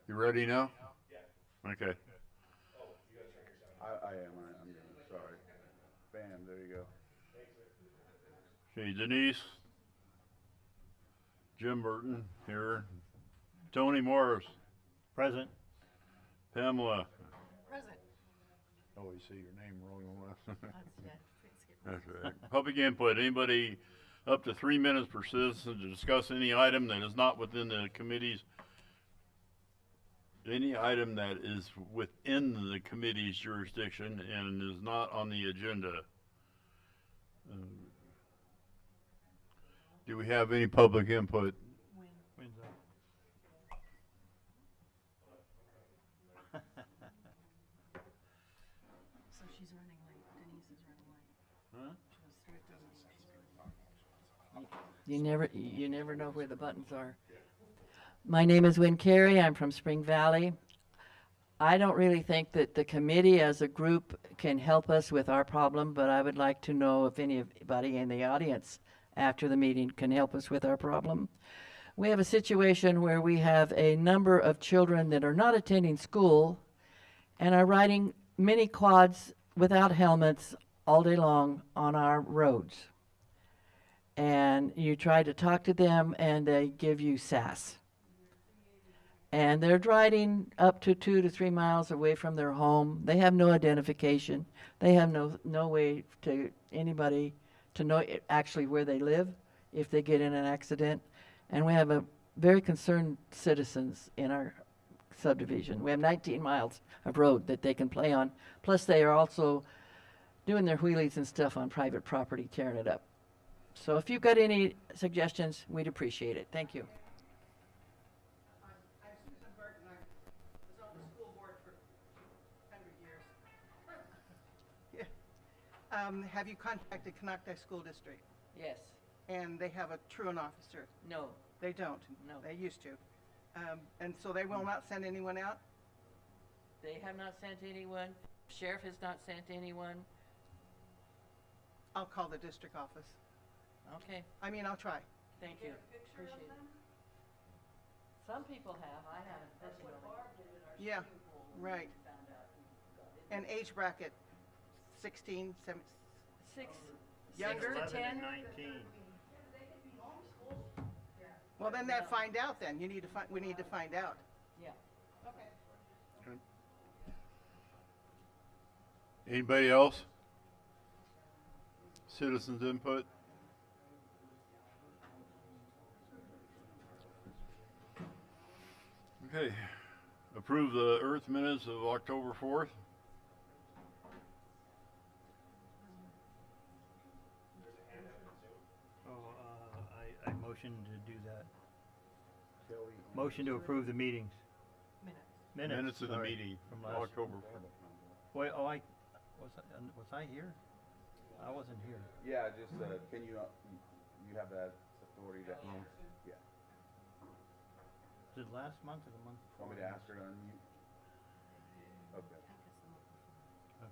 You ready now? Okay. I'm good. Sorry. Bam, there you go. Okay, Denise, Jim Burton here, Tony Morris, Present. Pamela. Present. Oh, you see your name wrong on that. Yeah, please skip That's right. Public input. Anybody up to 3 minutes per citizen to discuss any item that is not within the committee's, any item that is within the committee's jurisdiction and is not on the agenda. Uh, Do we have any public input? Win. When's So she's running late. Denise is running late. Huh? She was 3:30. You never know where the buttons are. My name is Wynn Carey. I'm from Spring Valley. I don't really think that the committee as a group can help us with our problem, but I would like to know if anybody in the audience after the meeting can help us with our problem. We have a situation where we have a number of children that are not attending school and are riding mini quads without helmets all day long on our roads. And you try to talk to them and they give you sass. And they're driving up to 2 to 3 miles away from their home. They have no identification. They have no way to anybody to know actually where they live if they get in an accident. And we have a very concerned citizens in our subdivision. We have 19 miles of road that they can play on. Plus they are also doing their wheelies and stuff on private property, tearing it up. So if you've got any suggestions, we'd appreciate it. Thank you. I'm Susan Burton. I was on the school board for 100 years. Yeah. Have you contacted Canocti School District? Yes. And they have a truant officer? No. They don't? No. They used to. And so they will not send anyone out? They have not sent anyone. Sheriff has not sent anyone. I'll call the district office. Okay, I'll try. thank you. Appreciate it. Some people have. I haven't personally. Yeah, right. And age bracket, 16, 17, Six, Younger? 6 to 10. 19. well, then that find out then. We need to find out. Yeah. Anybody else? Citizens input? Okay. Approve the Earth minutes of October 4th. I motion to do that. Kelly. Motion to approve the meetings. Minutes. Minutes of the sorry, meeting, from last. October 4th. Wait, was I here? I wasn't here. Yeah, just, can you, you have that authority to, yeah. Was it last month or the month before? Want me to ask her to unmute? Okay.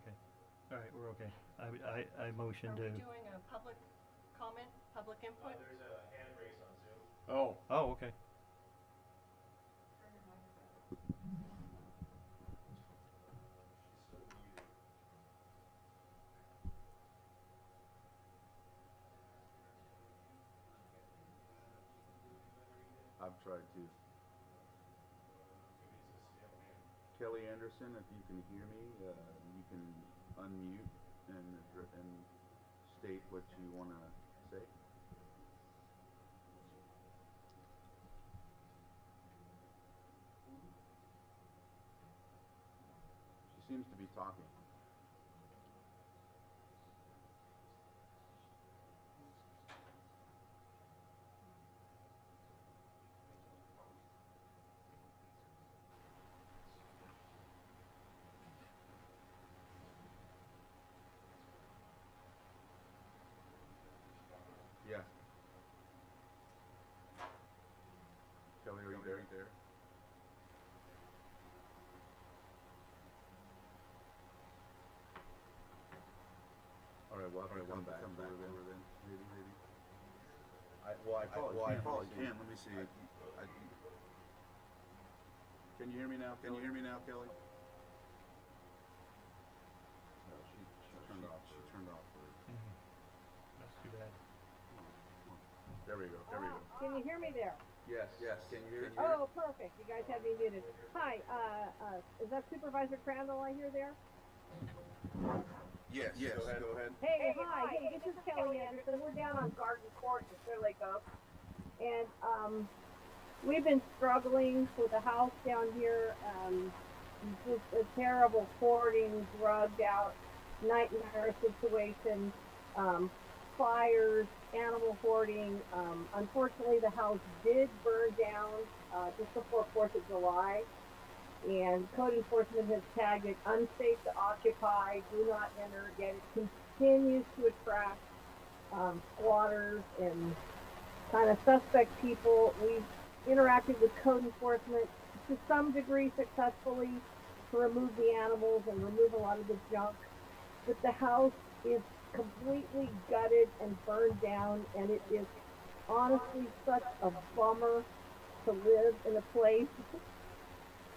Okay. All right, we're okay. I motion Are to. we doing a public comment, public input? Oh, Oh, okay. I've tried to. Kelly Anderson, if you can hear me, you can unmute and state what you want to say. She seems to be talking. Yeah. Kelly, are you there? All right, well, come back over then, maybe. I probably can. Let me see. you hear me now, Kelly? Can you hear me now, Kelly? No, she turned off. She turned off her. That's too bad. There we go. There we go. Can you hear me there? Yes. Yes. Can you hear? Oh, perfect. You guys have me muted. Hi, is that Supervisor Crandall I hear there? Yes. Yes. Go ahead. Hey, hi. Hey, this is Kelly Anderson. We're down on Garden Court in Clearlake Oaks. And, we've been struggling with a house down here, just a terrible hoarding, drugged out, nightmare situation, fires, animal hoarding. Unfortunately, the house did burn down, just before 4th of July. And code enforcement has tagged it unsafe to occupy, do not enter, yet it continues to attract, squatters and kind of suspect people. We've interacted with code enforcement to some degree successfully to remove the animals and remove a lot of the junk. But the house is completely gutted and burned down, and it is honestly such a bummer to live in a place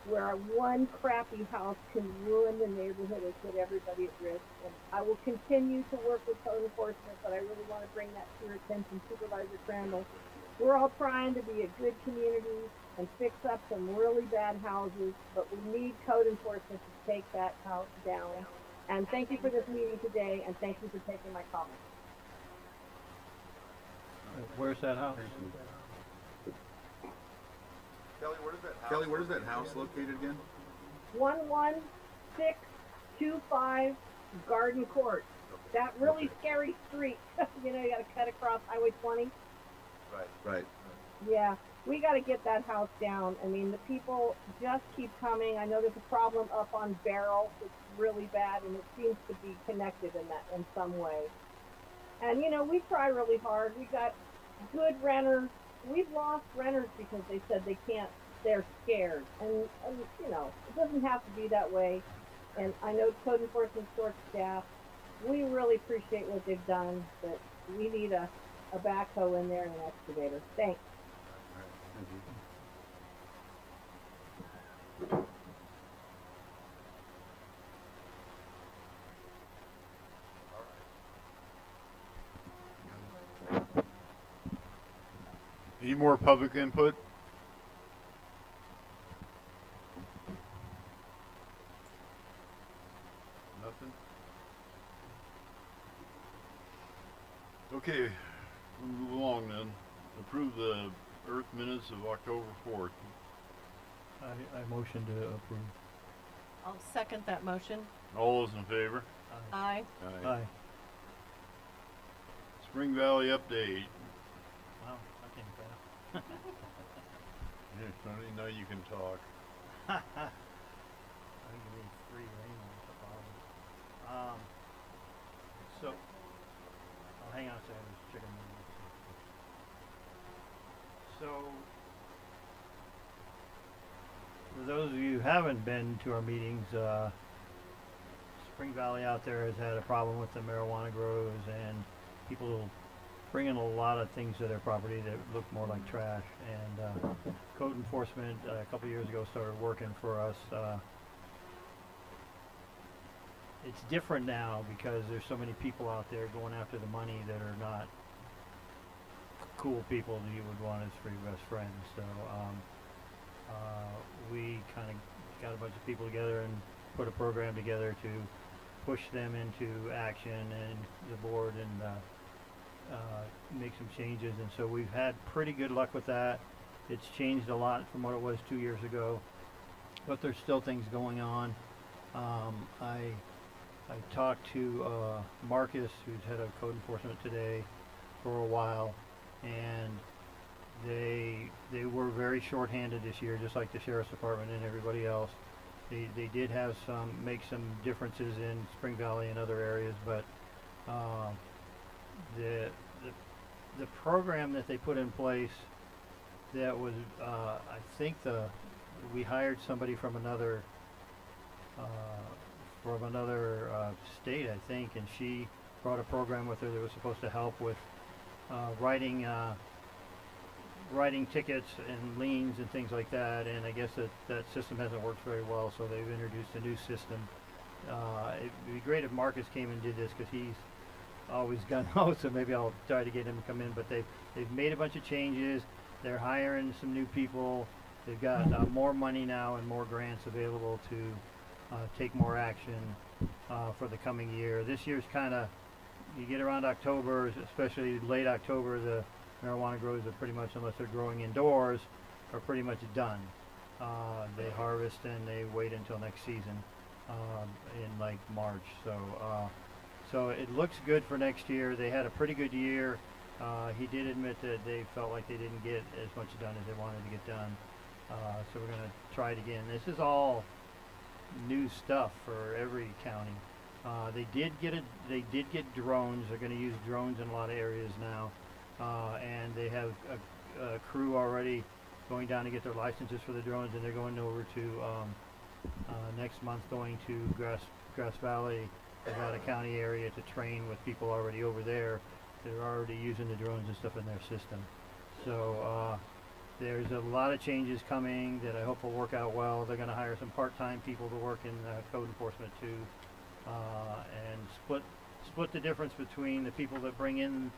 where one crappy house can ruin the neighborhood and put everybody at risk. And I will continue to work with code enforcement, but I really want to bring that to your attention, Supervisor Crandall. We're all trying to be a good community and fix up some really bad houses, but we need code enforcement to take that house down. And thank you for this meeting today, and thank you for taking my comments. Where's that house? Kelly, where is that house located again? 11625 Garden Court. That really scary street. You know, you gotta cut across Highway 20. Right. Yeah, we gotta get that house down. I mean, the people just keep coming. I know there's a problem up on Barrel. It's really bad, and it seems to be connected in some way. And, you know, we try really hard. We got good renters. We've lost renters because they said they can't, they're scared. And you know, it doesn't have to be that way. And I know code enforcement short staff. We really appreciate what they've done, but we need a backhoe in there and an excavator. Thanks. All right. Thank you. Any more public input? Nothing? Okay, we'll move along then. Approve the Earth minutes of October 4th. I motion to approve. I'll second that motion. All those in favor? Aye. Aye. Spring Valley update. Wow, that came fast. Yeah, Tony, now you can talk. I think you need free rein on the problem. So, oh, hang on a second, there's chicken nuggets. So, for those of you who haven't been to our meetings, Spring Valley out there has had a problem with the marijuana grows and people bringing a lot of things to their property that look more like trash. And code enforcement a couple years ago started working for us. It's different now because there's so many people out there going after the money that are not cool people that you would want as for your best friends. So we kind of got a bunch of people together and put a program together to push them into action and the board and make some changes. And so we've had pretty good luck with that. It's changed a lot from what it was 2 years ago, but there's still things going on. I talked to Marcus, who's head of code enforcement today, for a while, and they were very short-handed this year, just like the sheriff's department and everybody else. They did have make some differences in Spring Valley and other areas, but the program that they put in place, that was I think we hired somebody from another state, I think, and she brought a program with her that was supposed to help with writing writing tickets and liens and things like that, and I guess that system hasn't worked very well, so they've introduced a new system. It'd be great if Marcus came and did this, because he's always gun ho, so maybe I'll try to get him to come in. But they've made a bunch of changes. They're hiring some new people. They've got more money now and more grants available to take more action for the coming year. This year's kind of, you get around October, especially late October, the marijuana grows are pretty much, unless they're growing indoors, are pretty much done. They harvest and they wait until next season in like March. So it looks good for next year. They had a pretty good year. He did admit that they felt like they didn't get as much done as they wanted to get done. So we're going to try it again. This is all new stuff for every county. They did get drones. They're going to use drones in a lot of areas now, and they have a crew already going down to get their licenses for the drones, and they're going over to next month, going to Grass Valley, Nevada County area, to train with people already over there. They're already using the drones and stuff in their system. So there's a lot of changes coming that I hope will work out well. They're going to hire some part-time people to work in code enforcement too, and split the difference between the people that bring in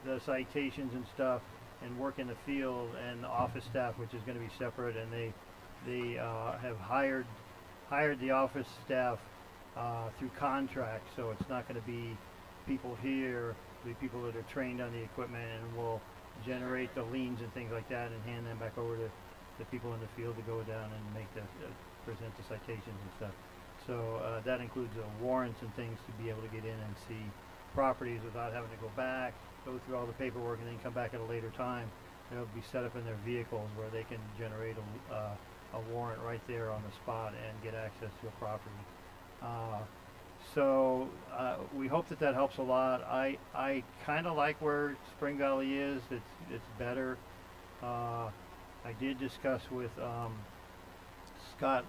the citations and stuff and work in the field, and the office staff, which is going to be separate. And they have hired the office staff through contract, so it's not going to be people here. It'll be people that are trained on the equipment and will generate the liens and things like that, and hand them back over to the people in the field to go down and make present the citations and stuff. So that includes warrants and things to be able to get in and see properties without having to go back, go through all the paperwork, and then come back at a later time. They'll be set up in their vehicles where they can generate a warrant right there on the spot and get access to a property. So we hope that helps a lot. I kind of like where Spring Valley is. It's better. I did discuss with Scott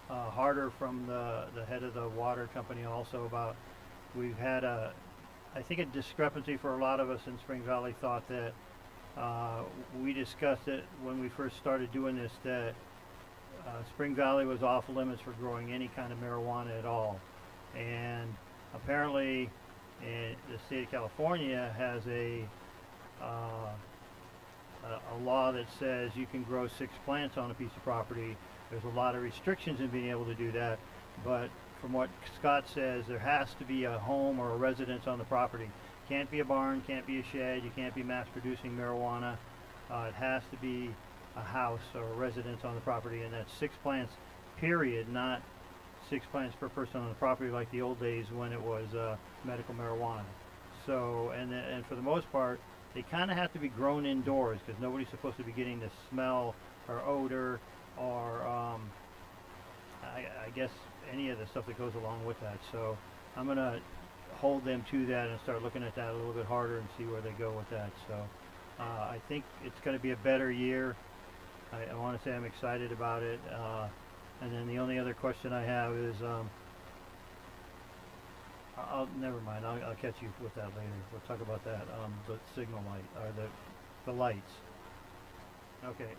Harder from the head of the water company also about, we've had I think a discrepancy for a lot of us in Spring Valley. Thought that we discussed it when we first started doing this, that Spring Valley was off limits for growing any kind of marijuana at all. And apparently the state of California has a law that says you can grow 6 plants on a piece of property. There's a lot of restrictions in being able to do that, but from what Scott says, there has to be a home or a residence on the property. Can't be a barn, can't be a shed, you can't be mass producing marijuana. It has to be a house or a residence on the property, and that's 6 plants, period, not 6 plants per person on the property like the old days when it was medical marijuana. So, and for the most part, they kind of have to be grown indoors, because nobody's supposed to be getting the smell or odor or I guess any of the stuff that goes along with that. So I'm going to hold them to that and start looking at that a little bit harder and see where they go with that. So I think it's going to be a better year. I want to say I'm excited about it. And then the only other question I have is, never mind. I'll catch you with that later. We'll talk about that. The signal light, or the lights. Okay.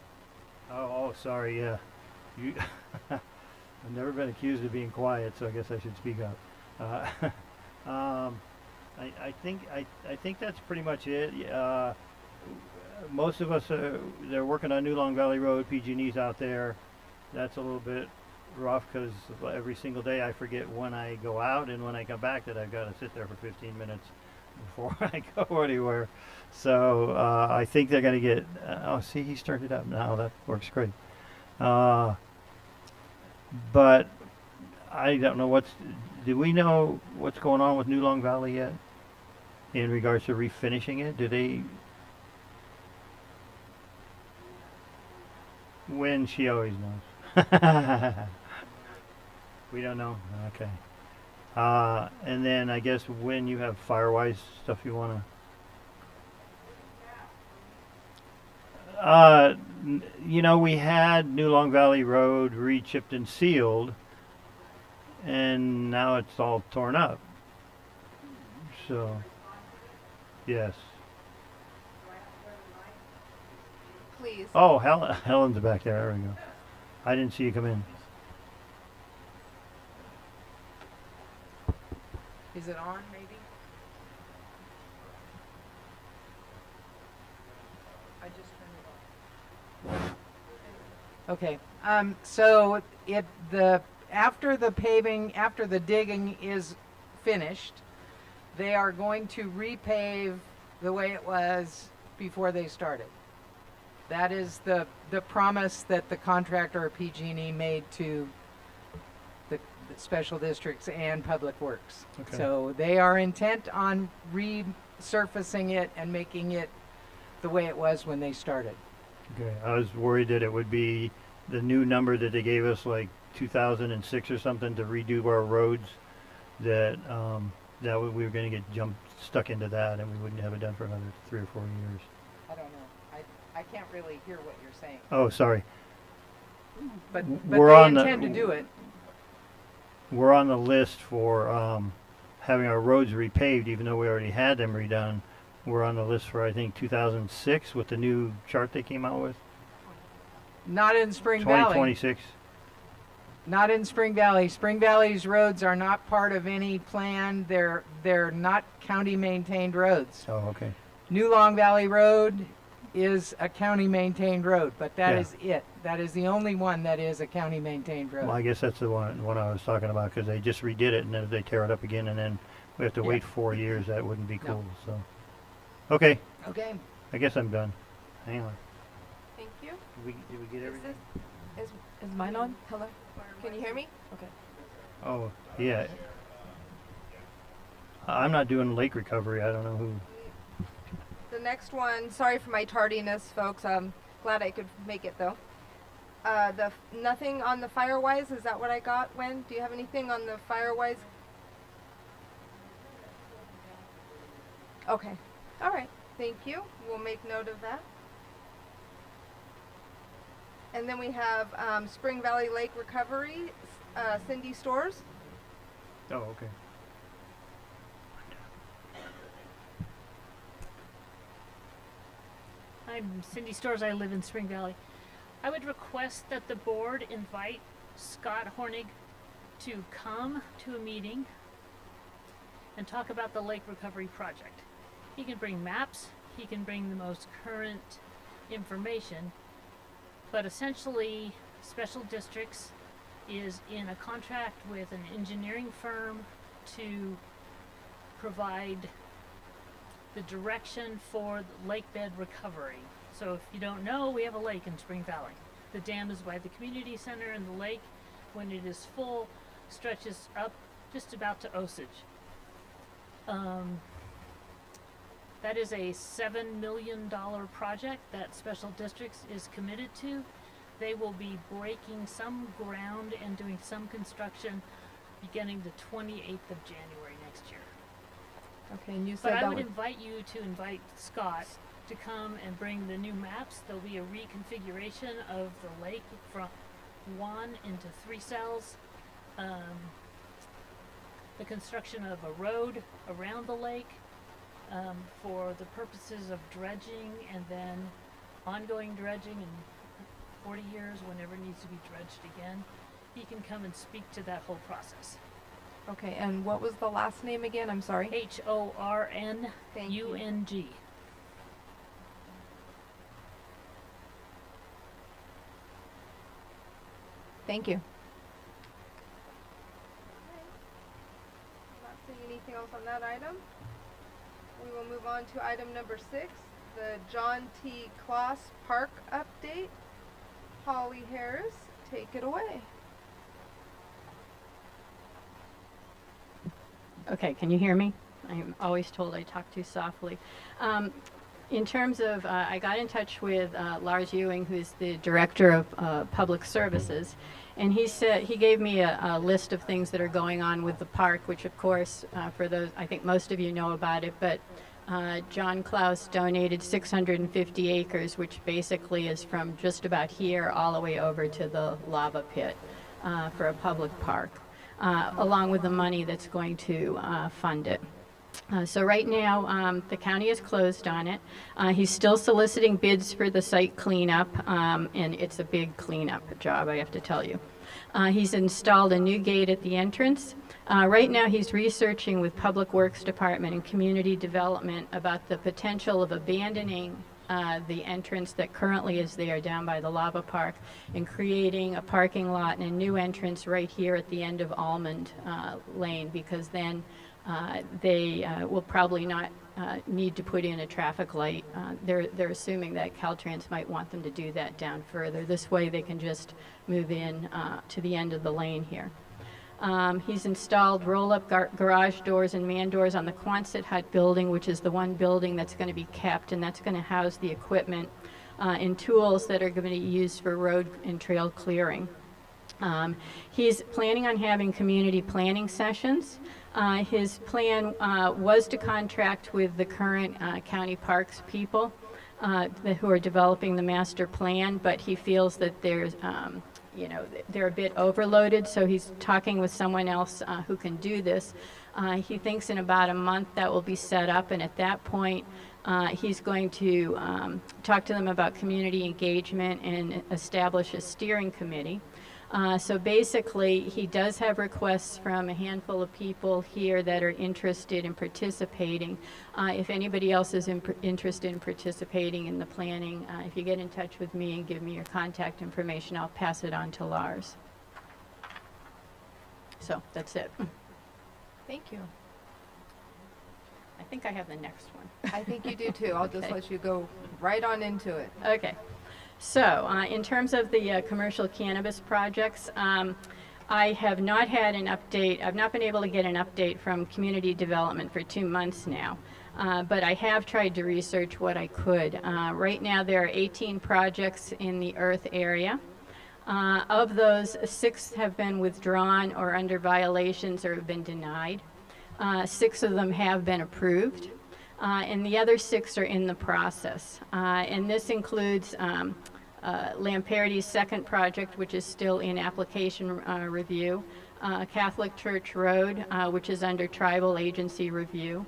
Oh, sorry. Yeah. You. I've never been accused of being quiet, so I guess I should speak up. I think that's pretty much it. Most of us they're working on New Long Valley Road. PG&E's out there. That's a little bit rough, because every single day I forget when I go out and when I come back that I've got to sit there for 15 minutes before I go anywhere. So I think they're going to get. Oh, see, he's turned it up now. That works great. But I don't know do we know what's going on with New Long Valley yet in regards to refinishing it? Do they? When? She always knows. We don't know. Okay. And then I guess when you have Firewise stuff you want to. We had New Long Valley Road re-chipped and sealed, and now it's all torn up. So, yes. please. Oh, Helen's back there. There we go. I didn't see you come in. Is it on, maybe? I just turned it on. Okay, so after the paving, after the digging is finished, they are going to repave the way it was before they started. That is the promise that the contractor or PG&E made to the special districts and public works. Okay. So they are intent on resurfacing it and making it the way it was when they started. Okay. I was worried that it would be the new number that they gave us, like 2006 or something, to redo our roads. That we were going to get stuck into that, and we wouldn't have it done for another 3 or 4 years. I don't know. I can't really hear what you're saying. Oh, sorry. But We're they on the- intend to do it. We're on the list for having our roads repaved, even though we already had them redone. We're on the list for, I think, 2006 with the new chart they came out with. Not in Spring Valley. 2026. Not in Spring Valley. Spring Valley's roads are not part of any plan. They're not county maintained roads. Oh, okay. New Long Valley Road is a county maintained road, but that Yeah. is it. That is the only one that is a county maintained road. Well, I guess that's the one I was talking about, because they just redid it, and then if they tear it up again, and then we have to Yeah. wait 4 years, that wouldn't be No. cool. So, okay, Okay. I guess I'm done. Hang on. Thank you. Did we get Is everything? is mine on? Hello? Can you hear me? Okay. Oh, yeah. I'm not doing lake recovery. I don't know who. The next one, sorry for my tardiness, folks. I'm glad I could make it though. Nothing on the Firewise, is that what I got, Wen? Do you have anything on the Firewise? Okay. All right. Thank you. We'll make note of that. And then we have Spring Valley Lake Recovery, Cindy Stores. Oh, okay. I'm Cindy Stores. I live in Spring Valley. I would request that the board invite Scott Hornig to come to a meeting and talk about the lake recovery project. He can bring maps, he can bring the most current information, but essentially Special Districts is in a contract with an engineering firm to provide the direction for the lake bed recovery. So if you don't know, we have a lake in Spring Valley. The dam is by the community center, and the lake, when it is full, stretches up just about to Osage. That is a $7 million project that Special Districts is committed to. They will be breaking some ground and doing some construction beginning the 28th of January next year. Okay, and you But said I that would was invite you to invite Scott to come and bring the new maps. There'll be a reconfiguration of the lake from 1 into 3 cells. The construction of a road around the lake for the purposes of dredging, and then ongoing dredging in 40 years whenever it needs to be dredged again. He can come and speak to that whole process. okay. And what was the last name again? I'm sorry. Hornung. Thank you. Thank you. Not seeing anything else on that item. We will move on to item number 6, the John T. Kloss Park update. Holly Harris, take it away. Okay, can you hear me? I'm always told I talk too softly. In terms of, I got in touch with Lars Ewing, who's the Director of Public Services, and he said, he gave me a list of things that are going on with the park, which of course, for those, I think most of you know about it, but John Klaus donated 650 acres, which basically is from just about here all the way over to the lava pit for a public park, along with the money that's going to fund it. So right now, the county is closed on it. He's still soliciting bids for the site cleanup, and it's a big cleanup job, I have to tell you. He's installed a new gate at the entrance. Right now, he's researching with Public Works Department and Community Development about the potential of abandoning the entrance that currently is there down by the lava park and creating a parking lot and a new entrance right here at the end of Almond Lane, because then they will probably not need to put in a traffic light. They're assuming that Caltrans might want them to do that down further. This way they can just move in to the end of the lane here. He's installed roll-up garage doors and man doors on the Quonset hut building, which is the one building that's going to be kept, and that's going to house the equipment and tools that are going to be used for road and trail clearing. He's planning on having community planning sessions. His plan was to contract with the current county parks people who are developing the master plan, but he feels that there's they're a bit overloaded, so he's talking with someone else who can do this. He thinks in about a month that will be set up, and at that point, he's going to talk to them about community engagement and establish a steering committee. So basically, he does have requests from a handful of people here that are interested in participating. If anybody else is interested in participating in the planning, if you get in touch with me and give me your contact information, I'll pass it on to Lars. So that's it. Thank you. I think I have the next one. I think you do too. I'll just let you go right on into it. Okay. So, in terms of the commercial cannabis projects, I have not had an update. I've not been able to get an update from community development for 2 months now, but I have tried to research what I could. Right now, there are 18 projects in the Earth area. Of those, 6 have been withdrawn or under violations or have been denied. 6 of them have been approved. And the other 6 are in the process. And this includes Lamperti's second project, which is still in application review, Catholic Church Road, which is under tribal agency review.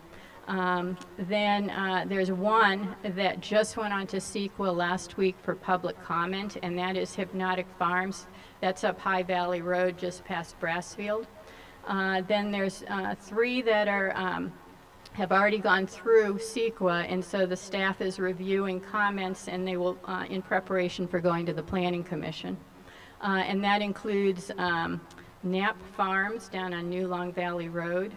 Then there's one that just went on to CEQA last week for public comment, and that is Hypnotic Farms. That's up High Valley Road, just past Brassfield. Then there's 3 that are have already gone through CEQA, and so the staff is reviewing comments, and they will, in preparation for going to the Planning Commission. And that includes Knapp Farms down on New Long Valley Road,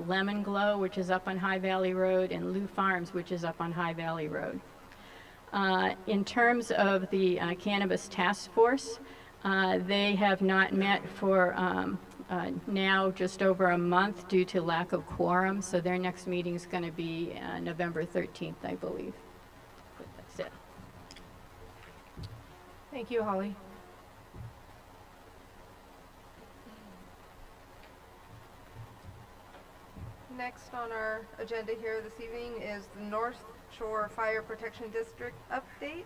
Lemon Glow, which is up on High Valley Road, and Lou Farms, which is up on High Valley Road. In terms of the Cannabis Task Force, they have not met for now just over a month due to lack of quorum, so their next meeting is going to be November 13th, I believe. But that's it. Thank you, Holly. Next on our agenda here this evening is the North Shore Fire Protection District update.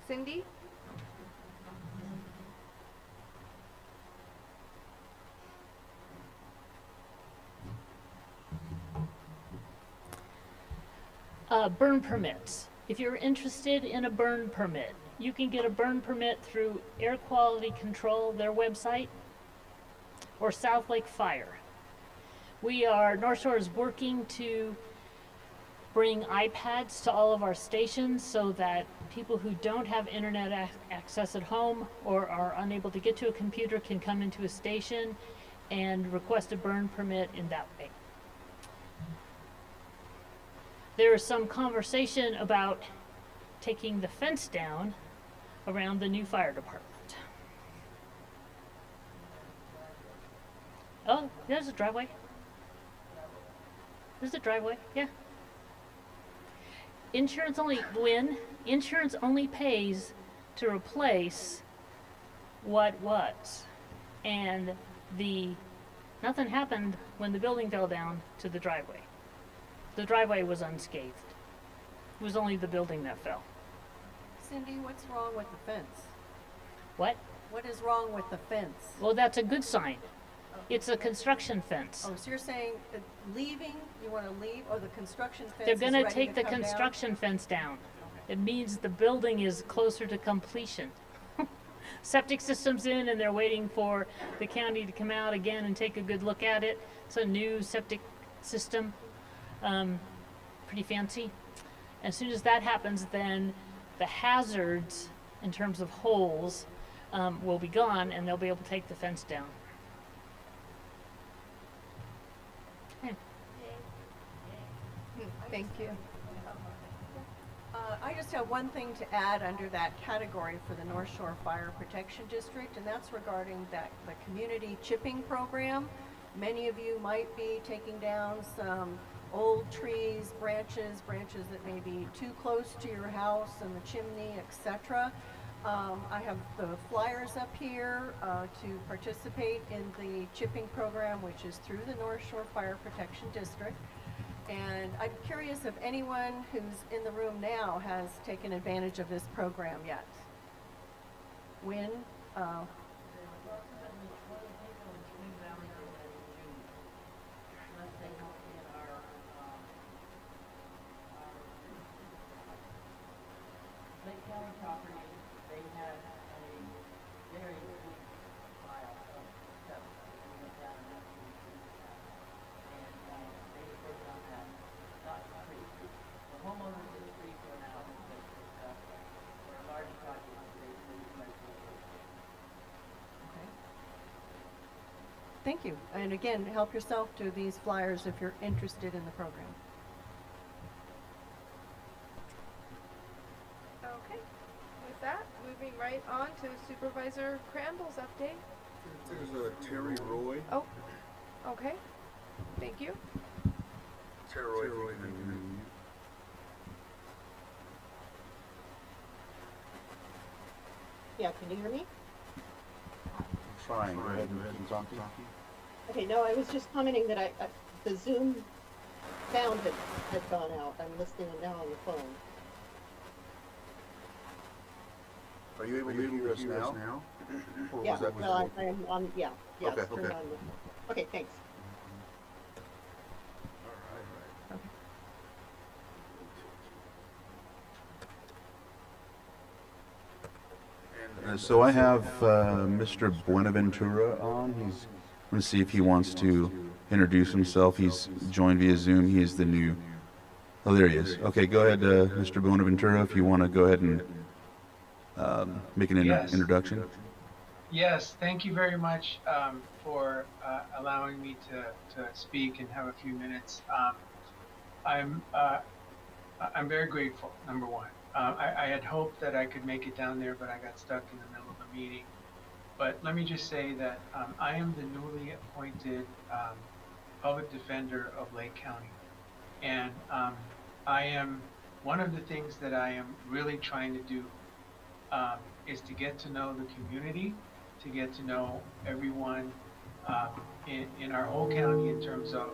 Cindy? Burn permits. If you're interested in a burn permit, you can get a burn permit through Air Quality Control, their website, or South Lake Fire. North Shore is working to bring iPads to all of our stations so that people who don't have internet access at home or are unable to get to a computer can come into a station and request a burn permit in that way. There is some conversation about taking the fence down around the new fire department. Oh, there's a driveway. There's a driveway, yeah. Insurance only pays to replace what was. And nothing happened when the building fell down to the driveway. The driveway was unscathed. It was only the building that fell. Cindy, what's wrong with the fence? What? What is wrong with the fence? Well, that's a good sign. It's a construction fence. Oh, so you're saying leaving, you want to leave, or the construction fence They're is gonna ready take to the come down? construction fence down. It means the building is closer to completion. Septic system's in and they're waiting for the county to come out again and take a good look at it. It's a new septic system, pretty fancy. As soon as that happens, then the hazards in terms of holes will be gone and they'll be able to take the fence down. Thank you. I just have one thing to add under that category for the North Shore Fire Protection District, and that's regarding the community chipping program. Many of you might be taking down some old trees, branches that may be too close to your house and the chimney, etc. I have the flyers up here to participate in the chipping program, which is through the North Shore Fire Protection District. And I'm curious if anyone who's in the room now has taken advantage of this program yet. When? Thank you. And again, help yourself to these flyers if you're interested in the program. Okay. With that, moving right on to Supervisor Crandall's update. There's Terry Roy. Oh, okay. Thank you. Terry Roy. Yeah, can you hear me? Fine, go ahead and talk. Okay, no, I was just commenting that the Zoom sound had gone out. I'm listening now on the phone. Are you able to hear us now? Or Yeah, was that well, I'm on, yeah, yes, Okay, turn okay. on the, okay, thanks. So I have Mr. Buenaventura on. He's going to see if he wants to introduce himself. He's joined via Zoom. He is the new... Oh, there he is. Okay, go ahead, Mr. Buenaventura, if you want to go ahead and make an introduction. Yes, thank you very much for allowing me to speak and have a few minutes. I'm very grateful, number one. I had hoped that I could make it down there, but I got stuck in the middle of a meeting. But let me just say that I am the newly appointed public defender of Lake County. And I am, one of the things that I am really trying to do is to get to know the community, to get to know everyone in our whole county in terms of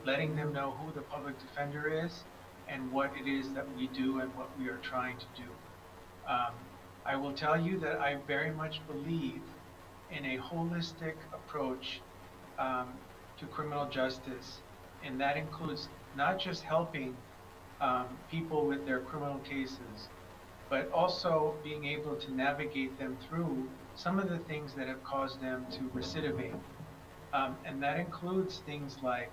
letting them know who the public defender is and what it is that we do and what we are trying to do. I will tell you that I very much believe in a holistic approach to criminal justice, and that includes not just helping people with their criminal cases, but also being able to navigate them through some of the things that have caused them to recidivate. And that includes things like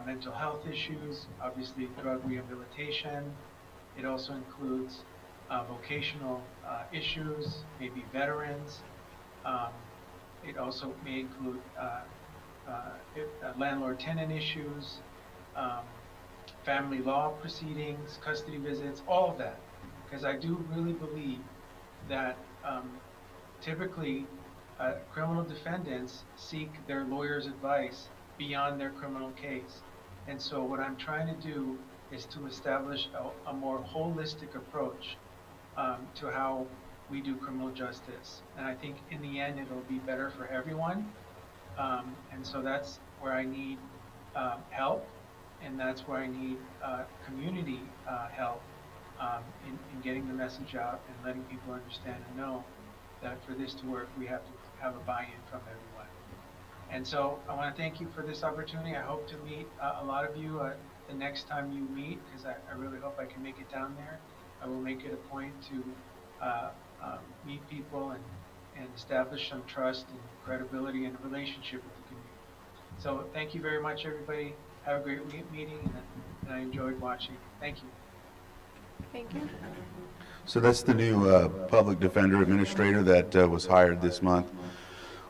mental health issues, obviously drug rehabilitation. It also includes vocational issues, maybe veterans. It also may include landlord-tenant issues, family law proceedings, custody visits, all of that. Because I do really believe that typically criminal defendants seek their lawyer's advice beyond their criminal case. And so what I'm trying to do is to establish a more holistic approach to how we do criminal justice. And I think in the end it'll be better for everyone. And so that's where I need help, and that's where I need community help in getting the message out and letting people understand and know that for this to work, we have to have a buy-in from everyone. And so I want to thank you for this opportunity. I hope to meet a lot of you the next time you meet, because I really hope I can make it down there. I will make it a point to meet people and establish some trust and credibility and a relationship with the community. So thank you very much, everybody. Have a great meeting, and I enjoyed watching. Thank you. Thank you. So that's the new public defender administrator that was hired this month.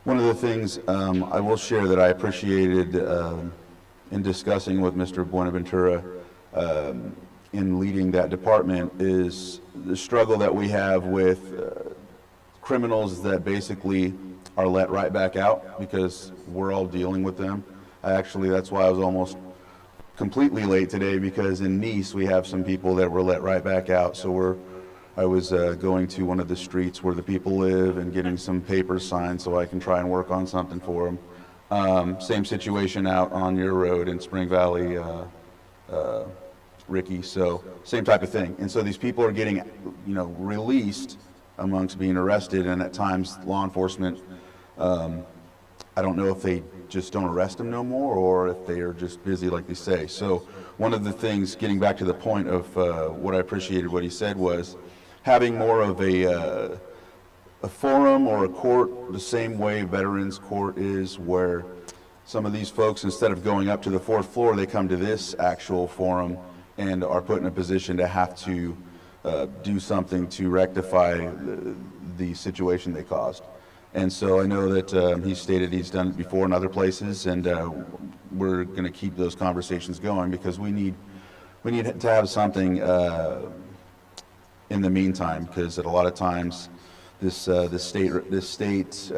One of the things I will share that I appreciated in discussing with Mr. Buenaventura in leading that department is the struggle that we have with criminals that basically are let right back out because we're all dealing with them. Actually, that's why I was almost completely late today, because in Nice we have some people that were let right back out. So I was going to one of the streets where the people live and getting some papers signed so I can try and work on something for them. Same situation out on your road in Spring Valley, Ricky. So same type of thing. And so these people are getting, released amongst being arrested, and at times law enforcement, I don't know if they just don't arrest them no more or if they are just busy like they say. So one of the things, getting back to the point of what I appreciated what he said, was having more of a forum or a court the same way Veterans Court is, where some of these folks, instead of going up to the 4th floor, they come to this actual forum and are put in a position to have to do something to rectify the situation they caused. And so I know that he stated he's done it before in other places, and we're going to keep those conversations going, because we need to have something in the meantime, because at a lot of times this state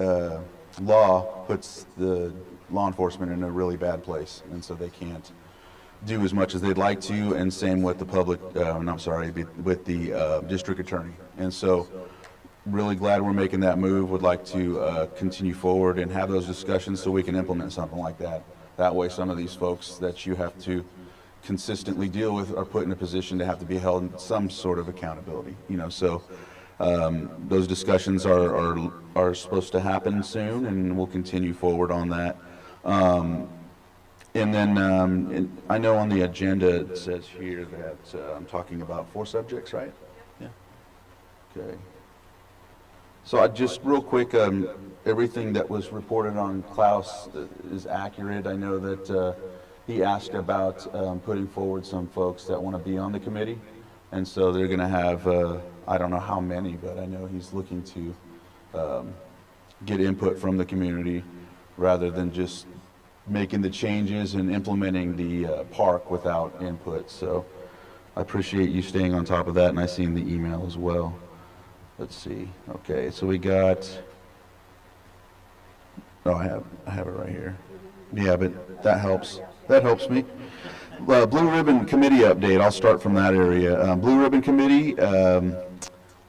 law puts the law enforcement in a really bad place, and so they can't do as much as they'd like to, and same with the with the district attorney. And so really glad we're making that move. Would like to continue forward and have those discussions so we can implement something like that. That way some of these folks that you have to consistently deal with are put in a position to have to be held in some sort of accountability. So those discussions are supposed to happen soon, and we'll continue forward on that. And then I know on the agenda it says here that I'm talking about 4 subjects, right? Yeah. Okay. So I just real quick, everything that was reported on Klaus is accurate. I know that he asked about putting forward some folks that want to be on the committee, and so they're going to have I don't know how many, but I know he's looking to get input from the community rather than just making the changes and implementing the park without input. So I appreciate you staying on top of that, and I seen the email as well. Let's see. Okay, so we got. Oh, I have it right here. Yeah, but that helps. That helps me. Blue Ribbon Committee update. I'll start from that area. Blue Ribbon Committee.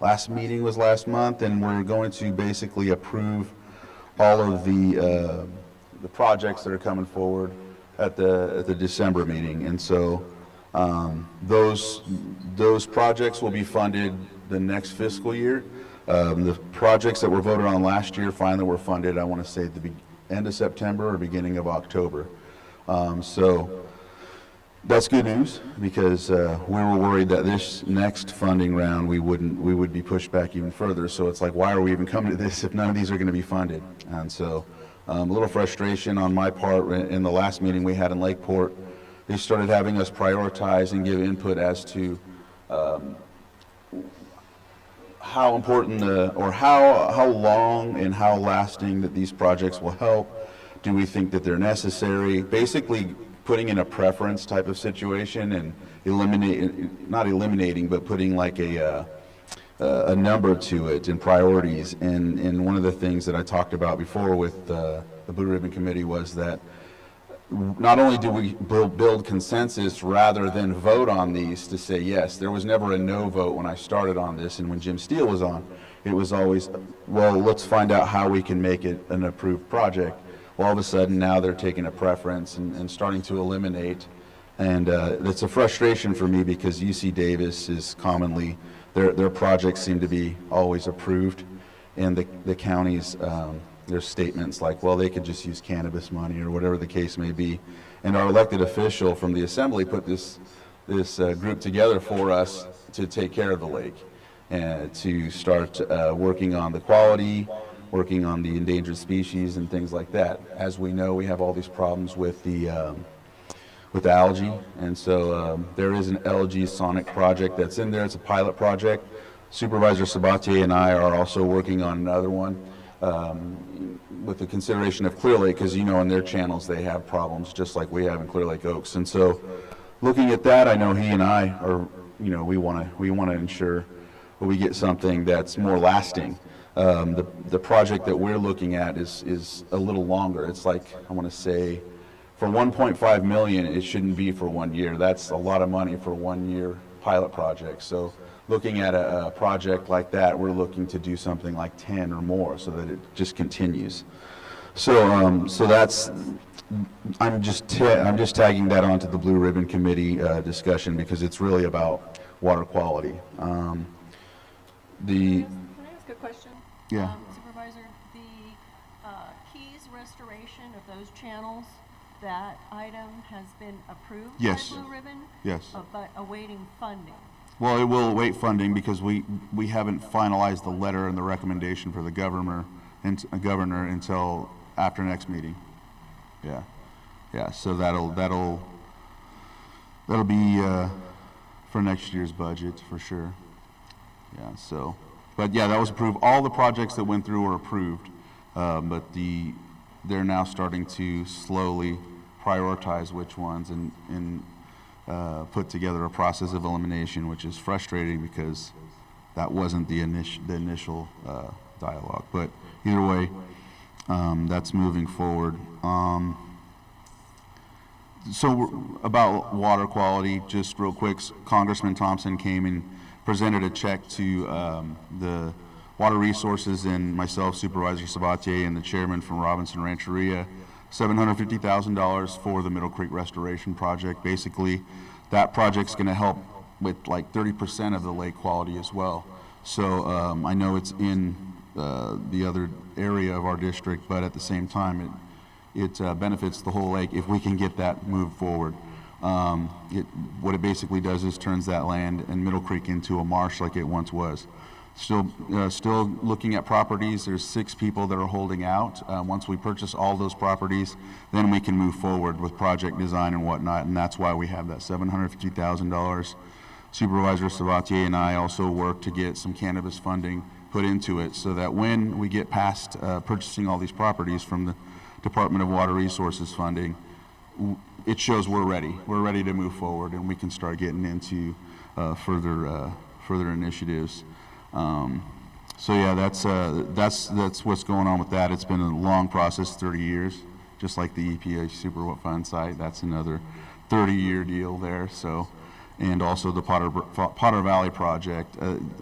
Last meeting was last month, and we're going to basically approve all of the projects that are coming forward at the December meeting, and so those projects will be funded the next fiscal year. The projects that were voted on last year finally were funded, I want to say, at the end of September or beginning of October. So that's good news, because we were worried that this next funding round we would be pushed back even further. So it's like, why are we even coming to this if none of these are going to be funded? And so a little frustration on my part. In the last meeting we had in Lakeport, they started having us prioritize and give input as to how important or how long and how lasting that these projects will help. Do we think that they're necessary? Basically putting in a preference type of situation and not eliminating, but putting like a number to it and priorities. And one of the things that I talked about before with the Blue Ribbon Committee was that not only do we build consensus rather than vote on these to say yes. There was never a no vote when I started on this, and when Jim Steele was on, it was always, well, let's find out how we can make it an approved project. Well, all of a sudden now they're taking a preference and starting to eliminate, and it's a frustration for me, because UC Davis is commonly, their projects seem to be always approved, and the counties there's statements like, well, they could just use cannabis money or whatever the case may be. And our elected official from the assembly put this group together for us to take care of the lake and to start working on the quality, working on the endangered species and things like that. As we know, we have all these problems with the algae, and so there is an algae sonic project that's in there. It's a pilot project. Supervisor Sabatier and I are also working on another one with the consideration of Clearlake, because you know in their channels they have problems just like we have in Clearlake Oaks. And so looking at that, I know he and I are, you know, we want to ensure that we get something that's more lasting. The project that we're looking at is a little longer. It's like, I want to say, for 1.5 million, it shouldn't be for 1 year. That's a lot of money for a 1 year pilot project. So looking at a project like that, we're looking to do something like 10 or more so that it just continues. So so that's, I'm just tagging that onto the Blue Ribbon Committee discussion because it's really about water quality. Can I ask a question? Yeah. Supervisor, the Keys restoration of those channels, that item has been approved Yes. by Blue Ribbon? Yes. But awaiting funding. Well, it will await funding because we haven't finalized the letter and the recommendation for the governor until after next meeting. Yeah, yeah. So that'll be for next year's budget for sure. Yeah. So, but yeah, that was approved. All the projects that went through were approved, but they're now starting to slowly prioritize which ones and put together a process of elimination, which is frustrating because that wasn't the initial dialogue. But either way, that's moving forward. So about water quality, just real quick, Congressman Thompson came and presented a check to the Water Resources and myself, Supervisor Sabatier, and the chairman from Robinson Rancheria, $750,000 for the Middle Creek Restoration Project. Basically, that project's going to help with like 30% of the lake quality as well. So I know it's in the other area of our district, but at the same time, it benefits the whole lake if we can get that moved forward. What it basically does is turns that land and Middle Creek into a marsh like it once was. Still looking at properties. There's 6 people that are holding out. Once we purchase all those properties, then we can move forward with project design and whatnot, and that's why we have that $750,000. Supervisor Sabatier and I also work to get some cannabis funding put into it so that when we get past purchasing all these properties from the Department of Water Resources funding, it shows we're ready. We're ready to move forward, and we can start getting into further initiatives. So yeah, that's what's going on with that. It's been a long process, 30 years, just like the EPA Super Fund site. That's another 30-year deal there. So, and also the Potter Valley project.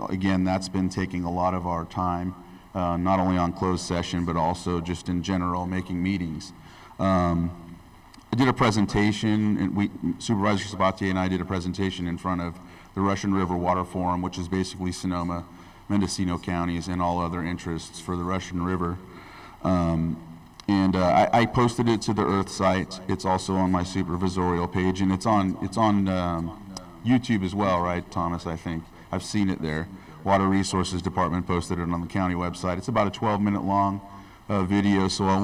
Again, that's been taking a lot of our time, not only on closed session, but also just in general making meetings. I did a presentation, and Supervisor Sabatier and I did a presentation in front of the Russian River Water Forum, which is basically Sonoma, Mendocino counties, and all other interests for the Russian River. I posted it to the Earth site. It's also on my supervisorial page, and it's on YouTube as well, right, Thomas? I think I've seen it there. Water Resources Department posted it on the county website. It's about a 12-minute long video, so I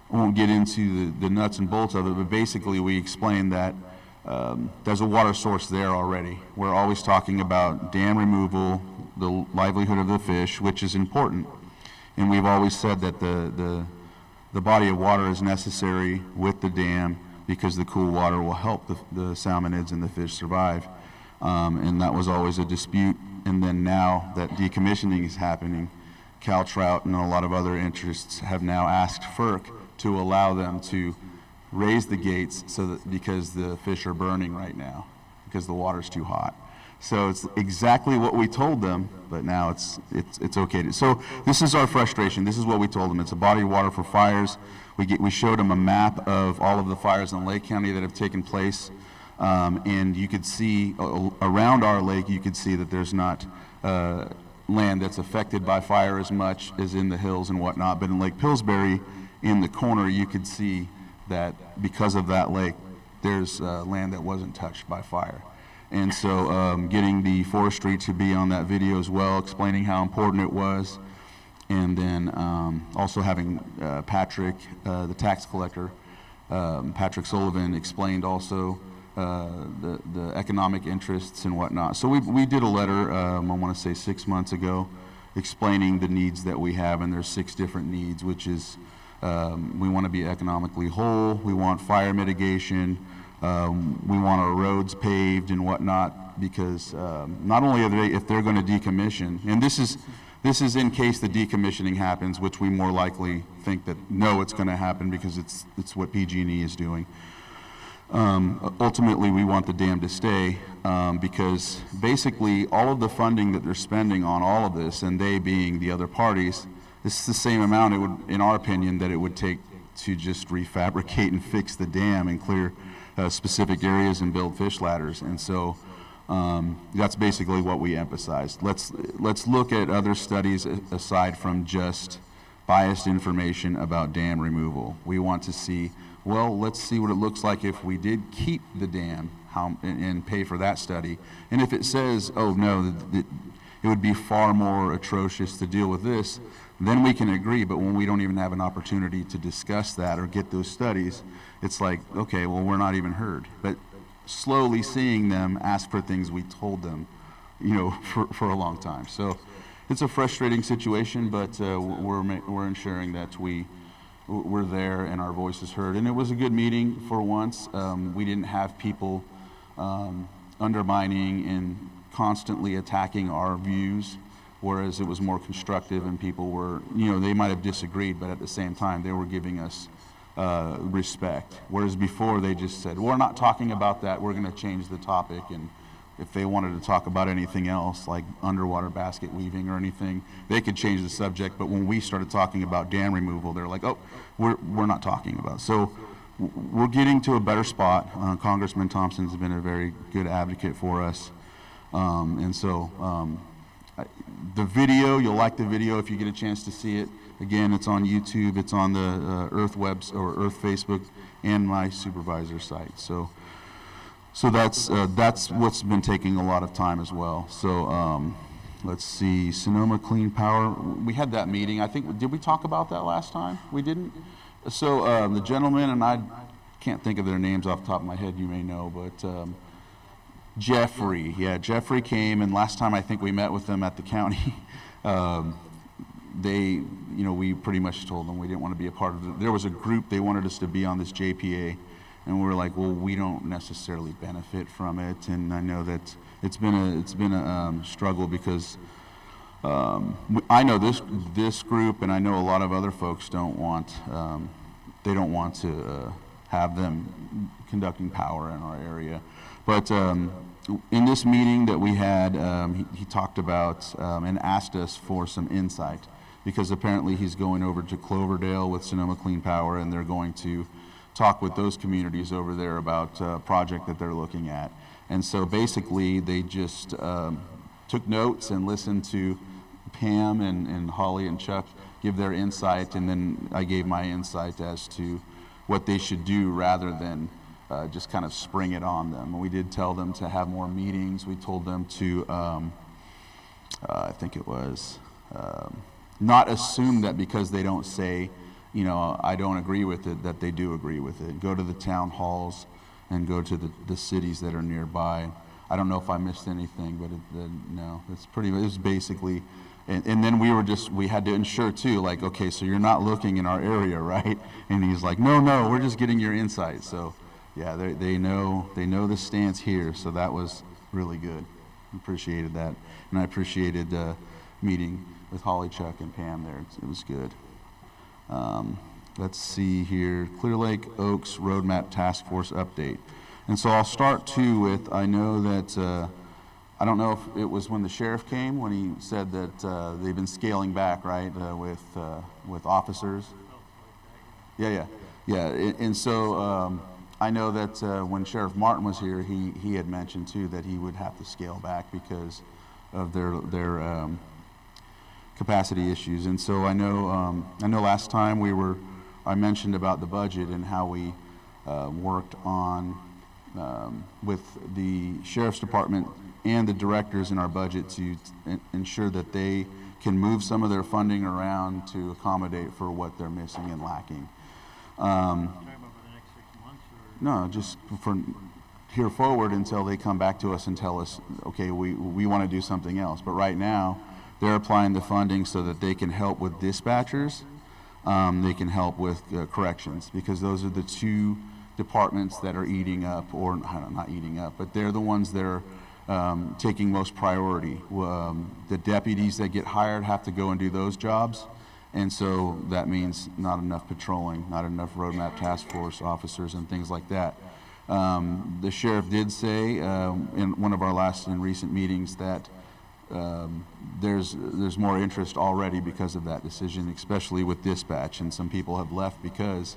won't get into the nuts and bolts of it. But basically, we explained that there's a water source there already. We're always talking about dam removal, the livelihood of the fish, which is important. And we've always said that the body of water is necessary with the dam because the cool water will help the salmonids and the fish survive. And that was always a dispute. And then now that decommissioning is happening, Cal Trout and a lot of other interests have now asked FERC to allow them to raise the gates because the fish are burning right now because the water's too hot. So it's exactly what we told them, but now it's okay. So this is our frustration. This is what we told them. It's a body of water for fires. We showed them a map of all of the fires in Lake County that have taken place, and you could see around our lake. You could see that there's not land that's affected by fire as much as in the hills and whatnot. But in Lake Pillsbury, in the corner, you could see that because of that lake, there's land that wasn't touched by fire. And so getting the forestry to be on that video as well, explaining how important it was, and then also having Patrick, the tax collector, Patrick Sullivan, explained also the economic interests and whatnot. So we did a letter, I want to say 6 months ago, explaining the needs that we have, and there's 6 different needs, which is we want to be economically whole, we want fire mitigation, we want our roads paved and whatnot, because not only are they, if they're going to decommission, and this is in case the decommissioning happens, which we more likely think that no, it's going to happen because it's what PG&E is doing. Ultimately, we want the dam to stay because basically all of the funding that they're spending on all of this, and they being the other parties, it's the same amount it would, in our opinion, that it would take to just refabricate and fix the dam and clear specific areas and build fish ladders. And so that's basically what we emphasized. Let's look at other studies aside from just biased information about dam removal. We want to see, well, let's see what it looks like if we did keep the dam, and pay for that study. And if it says, oh no, it would be far more atrocious to deal with this, then we can agree. But when we don't even have an opportunity to discuss that or get those studies, it's like, okay, well, we're not even heard. But slowly seeing them ask for things we told them, for a long time. So it's a frustrating situation, but we're ensuring that we're there and our voice is heard. And it was a good meeting for once. We didn't have people undermining and constantly attacking our views, whereas it was more constructive and people were, they might have disagreed, but at the same time, they were giving us respect. Whereas before they just said, we're not talking about that, we're going to change the topic. And if they wanted to talk about anything else, like underwater basket weaving or anything, they could change the subject. But when we started talking about dam removal, they're like, oh, we're not talking about it. So we're getting to a better spot. Congressman Thompson's been a very good advocate for us. And so the video, you'll like the video if you get a chance to see it. Again, it's on YouTube, it's on the Earth Facebook, and my supervisor's site. So that's what's been taking a lot of time as well. So let's see, Sonoma Clean Power. We had that meeting. I think, did we talk about that last time? We didn't? So the gentleman, and I can't think of their names off the top of my head, you may know, but Jeffrey came, and last time I think we met with them at the county. We pretty much told them we didn't want to be a part of it. There was a group, they wanted us to be on this JPA, and we were like, well, we don't necessarily benefit from it. And I know that it's been a struggle because I know this group, and I know a lot of other folks don't want to have them conducting power in our area. But in this meeting that we had, he talked about and asked us for some insight, because apparently he's going over to Cloverdale with Sonoma Clean Power, and they're going to talk with those communities over there about a project that they're looking at. And so basically they just took notes and listened to Pam and Holly and Chuck give their insight, and then I gave my insight as to what they should do rather than just kind of spring it on them. We did tell them to have more meetings. We told them to, I think it was, not assume that because they don't say, I don't agree with it, that they do agree with it. Go to the town halls and go to the cities that are nearby. I don't know if I missed anything, but no, it was basically, and then we had to ensure too, like, okay, so you're not looking in our area, right? And he's like, no, we're just getting your insight. So yeah, they know the stance here, so that was really good. Appreciated that, and I appreciated meeting with Holly, Chuck, and Pam there. It was good. Let's see here, Clearlake Oaks Roadmap Task Force update. And so I'll start too with, I know that, I don't know if it was when the sheriff came, when he said that they've been scaling back, right, with officers. Yeah. And so I know that when Sheriff Martin was here, he had mentioned too that he would have to scale back because of their capacity issues. And so I know last time I mentioned about the budget and how we worked on with the Sheriff's Department and the directors in our budget to ensure that they can move some of their funding around to accommodate for what they're missing and lacking. Talking about for the next 6 months or? No, just for here forward until they come back to us and tell us, okay, we want to do something else. But right now, they're applying the funding so that they can help with dispatchers, they can help with corrections, because those are the two departments that are eating up, or not eating up, but they're the ones that are taking most priority. The deputies that get hired have to go and do those jobs, and so that means not enough patrolling, not enough roadmap task force officers and things like that. The sheriff did say in one of our last and recent meetings that there's more interest already because of that decision, especially with dispatch, and some people have left because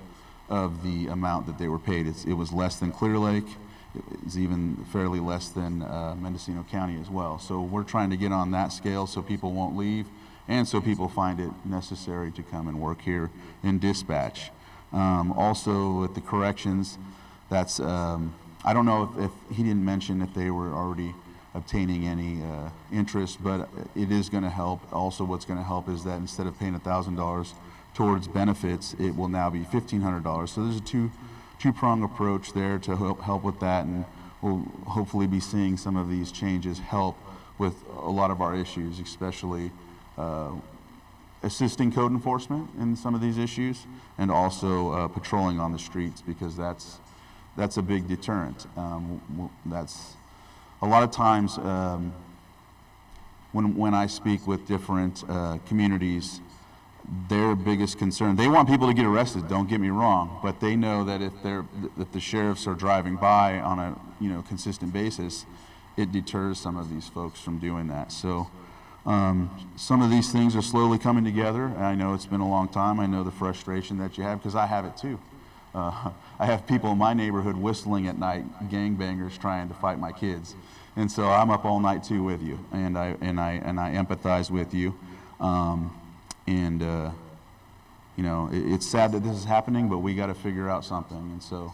of the amount that they were paid. It was less than Clearlake. It was even fairly less than Mendocino County as well. So we're trying to get on that scale so people won't leave, and so people find it necessary to come and work here in dispatch. Also with the corrections, that's I don't know if he didn't mention if they were already obtaining any interest, but it is going to help. Also, what's going to help is that instead of paying $1,000 towards benefits, it will now be $1,500. So there's a two-prong approach there to help with that, and we'll hopefully be seeing some of these changes help with a lot of our issues, especially assisting code enforcement in some of these issues, and also patrolling on the streets, because that's a big deterrent. That's a lot of times when I speak with different communities, their biggest concern, they want people to get arrested, don't get me wrong, but they know that if the sheriffs are driving by on a consistent basis, it deters some of these folks from doing that. So some of these things are slowly coming together. I know it's been a long time. I know the frustration that you have, because I have it too. I have people in my neighborhood whistling at night, gangbangers trying to fight my kids, and so I'm up all night too with you, and I empathize with you. It's sad that this is happening, but we got to figure out something. And so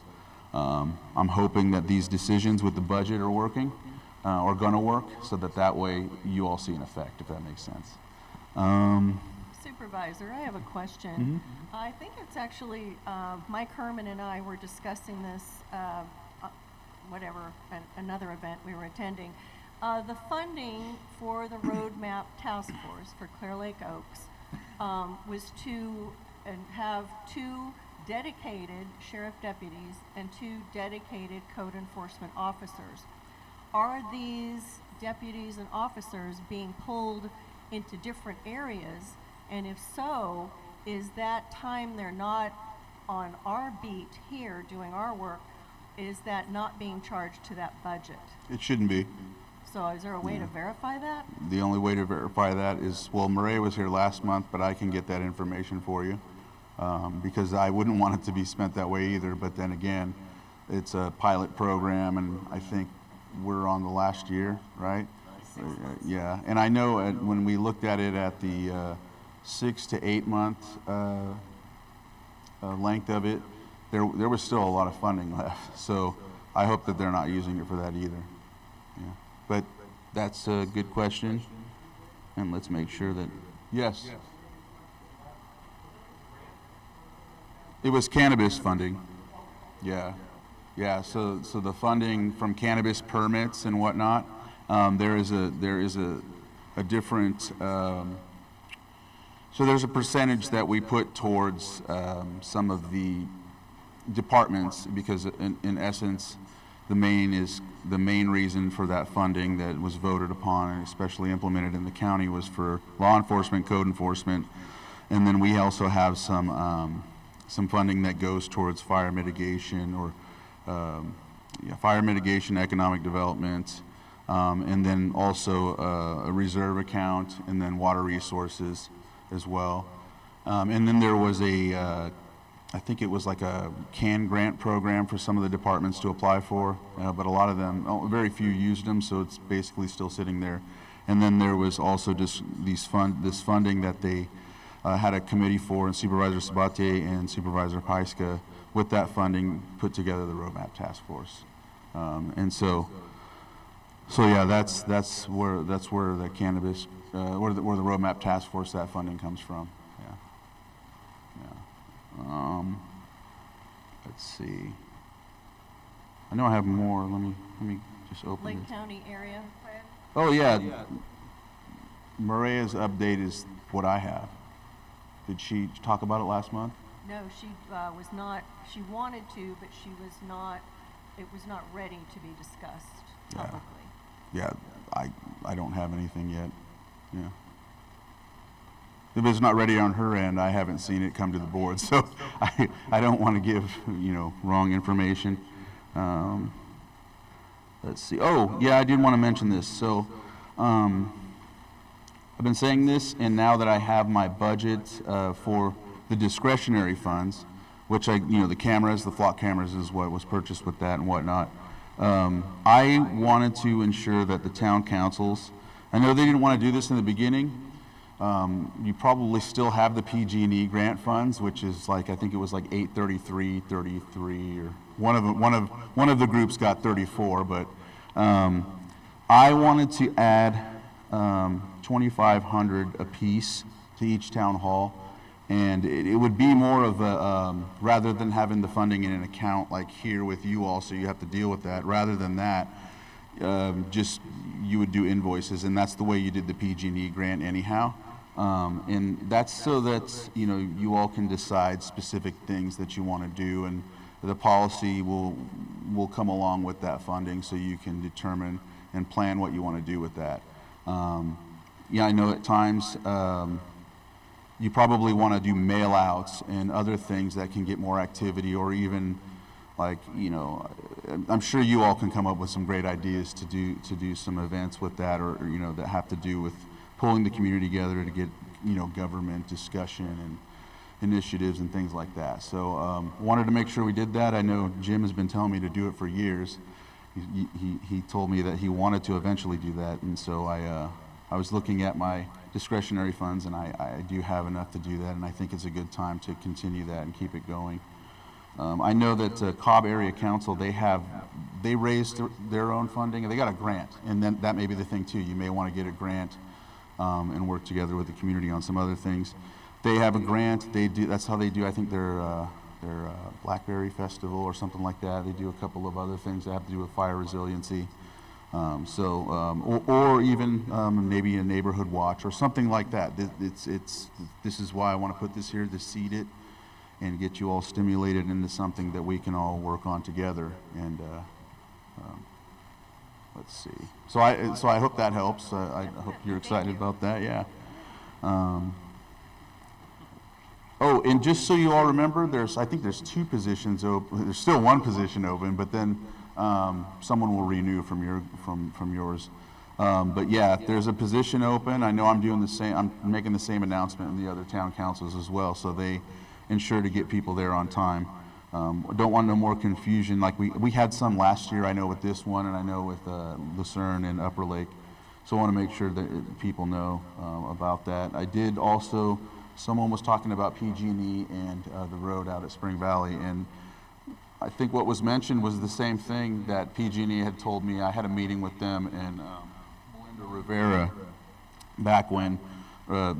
I'm hoping that these decisions with the budget are working, or going to work, so that way you all see an effect, if that makes sense. Supervisor, I have a question. I think it's actually Mike Herman and I were discussing this, another event we were attending. The funding for the roadmap task force for Clearlake Oaks was to have 2 dedicated sheriff deputies and 2 dedicated code enforcement officers. Are these deputies and officers being pulled into different areas? And if so, is that time they're not on our beat here doing our work, is that not being charged to that budget? It shouldn't be. So is there a way to verify that? The only way to verify that is, well, Murray was here last month, but I can get that information for you, because I wouldn't want it to be spent that way either. But then again, it's a pilot program, and I think we're on the last year, right? Yeah, and I know when we looked at it at the 6 to 8 month length of it, there was still a lot of funding left. So I hope that they're not using it for that either. Yeah. But that's a good question, and let's make sure that, yes. It was cannabis funding. Yeah. Yeah, so the funding from cannabis permits and whatnot, there is a different, so there's a percentage that we put towards some of the departments, because in essence, the main reason for that funding that was voted upon and especially implemented in the county was for law enforcement, code enforcement, and then we also have some funding that goes towards fire mitigation, or fire mitigation, economic development, and then also a reserve account, and then water resources as well. And then there was I think it was like a CAN grant program for some of the departments to apply for, but a lot of them, very few used them, so it's basically still sitting there And then there was also just this funding that they had a committee for, and Supervisor Sabatier and Supervisor Paiska, with that funding, put together the roadmap task force. And so yeah, that's where the cannabis, where the roadmap task force, that funding comes from. Yeah. Let's see. I know I have more. Let me just open Lake it. County area plan? Oh yeah. Maria's update is what I have. Did she talk about it last month? No, she was not, she wanted to, but she was not, it was not ready to be discussed publicly. Yeah, I don't have anything yet. Yeah. If it's not ready on her end, I haven't seen it come to the board, so I don't want to give, wrong information. Let's see. Oh, yeah, I did want to mention this. So, I've been saying this, and now that I have my budget for the discretionary funds, which the cameras, the flock cameras is what was purchased with that and whatnot. I wanted to ensure that the town councils, I know they didn't want to do this in the beginning. You probably still have the PG&E grant funds, which is I think it was 833, 33, or one of the groups got 34, but I wanted to add 2,500 apiece to each town hall, and it would be more of a rather than having the funding in an account like here with you all, so you have to deal with that. Rather than that, just you would do invoices, and that's the way you did the PG&E grant anyhow. And that's so that you all can decide specific things that you want to do, and the policy will come along with that funding, so you can determine and plan what you want to do with that. Yeah, I know at times you probably want to do mail outs and other things that can get more activity, or even I'm sure you all can come up with some great ideas to do some events with that, or that have to do with pulling the community together to get government discussion and initiatives and things like that. So wanted to make sure we did that. I know Jim has been telling me to do it for years. He told me that he wanted to eventually do that, and so I was looking at my discretionary funds, and I do have enough to do that, and I think it's a good time to continue that and keep it going. I know that Cobb Area Council, they raised their own funding, and they got a grant, and then that may be the thing too. You may want to get a grant and work together with the community on some other things. They have a grant. That's how they do. I think their Blackberry Festival or something like that. They do a couple of other things that have to do with fire resiliency. Or even maybe a neighborhood watch or something like that. This is why I want to put this here, to seed it and get you all stimulated into something that we can all work on together. And let's see. So I hope that helps. I hope you're excited about that. Yeah. Oh, and just so you all remember, I think there's 2 positions open. There's still 1 position open, but then someone will renew from yours. But yeah, if there's a position open, I know I'm doing the same. I'm making the same announcement in the other town councils as well, so they ensure to get people there on time. Don't want no more confusion. Like we had some last year, I know, with this one, and I know with Lucerne and Upper Lake. So I want to make sure that people know about that. I did also. Someone was talking about PG&E and the road out at Spring Valley, and I think what was mentioned was the same thing that PG&E had told me. I had a meeting with them and Melinda Rivera back when,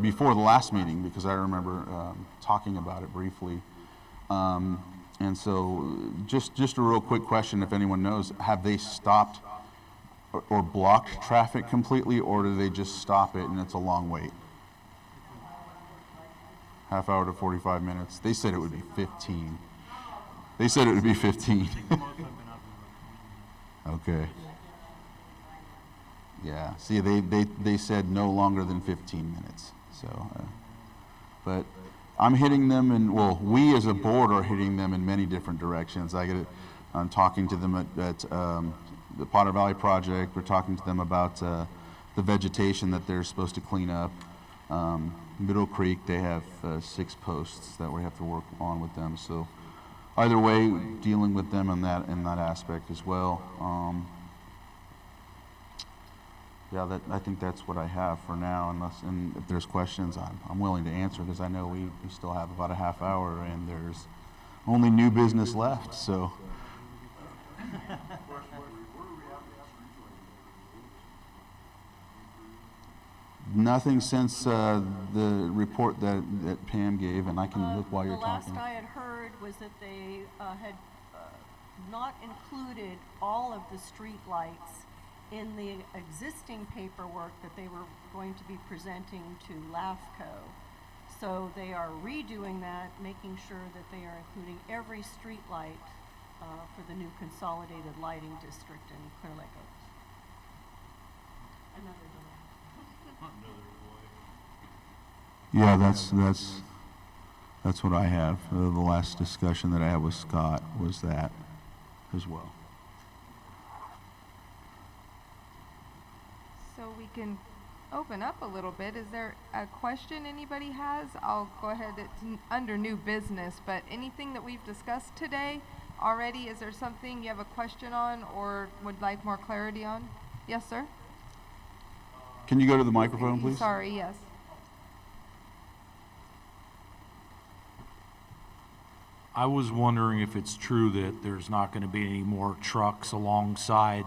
before the last meeting, because I remember talking about it briefly. And so just a real quick question, if anyone knows, have they stopped or blocked traffic completely, or do they just stop it and it's a long wait? Half hour to 45 minutes. They said it would be 15. They said it would be 15. Okay. Yeah. See, they said no longer than 15 minutes. So, but I'm hitting them, and well, we as a board are hitting them in many different directions. I'm talking to them at the Potter Valley Project. We're talking to them about the vegetation that they're supposed to clean up. Middle Creek, they have 6 posts that we have to work on with them. So either way, dealing with them in that aspect as well. Yeah, I think that's what I have for now, and if there's questions, I'm willing to answer, because I know we still have about a half hour, and there's only new business left, so. Nothing since the report that Pam gave, and I can look while you're talking. The last I had heard was that they had not included all of the street lights in the existing paperwork that they were going to be presenting to LAFCO. So they are redoing that, making sure that they are including every street light for the new consolidated lighting district in Clearlake Oaks. Another delay. Yeah, that's what I have. The last discussion that I had with Scott was that as well. So we can open up a little bit. Is there a question anybody has? I'll go ahead. It's under new business, but anything that we've discussed today already, is there something you have a question on or would like more clarity on? Yes, sir? Can you go to the microphone, please? Sorry, yes. I was wondering if it's true that there's not going to be any more trucks alongside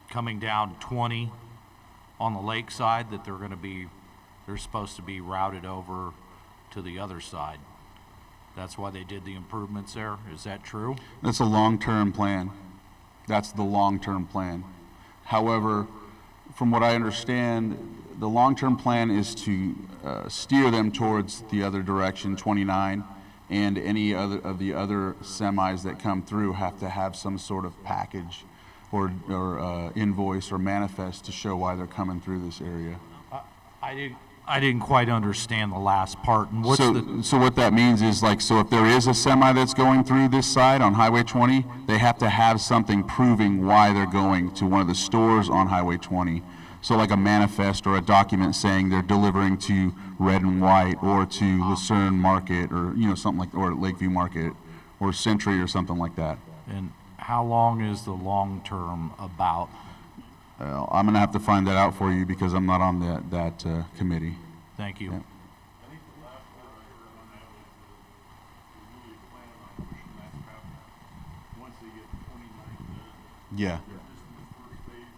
coming down 20 on the lakeside, that they're supposed to be routed over to the other side. That's why they did the improvements there. Is that true? That's a long-term plan. That's the long-term plan. However, from what I understand, the long-term plan is to steer them towards the other direction, 29, and any other of the other semis that come through have to have some sort of package or invoice or manifest to show why they're coming through this area. I didn't quite understand the last part. And what's So what that means is, like, so if there is a semi that's going through this side on Highway 20, they have to have something proving why they're going to one of the stores on Highway 20. So like a manifest or a document saying they're delivering to Red and White or to Lucerne Market, or something like, or Lakeview Market or Century or something like that. And how long is the long term about? I'm gonna have to find that out for you because I'm not on that committee. Thank you. Yeah. I think the last word I heard on that was that we really plan on pushing that traffic once they get 29 done. Yeah. They're just in the first phase of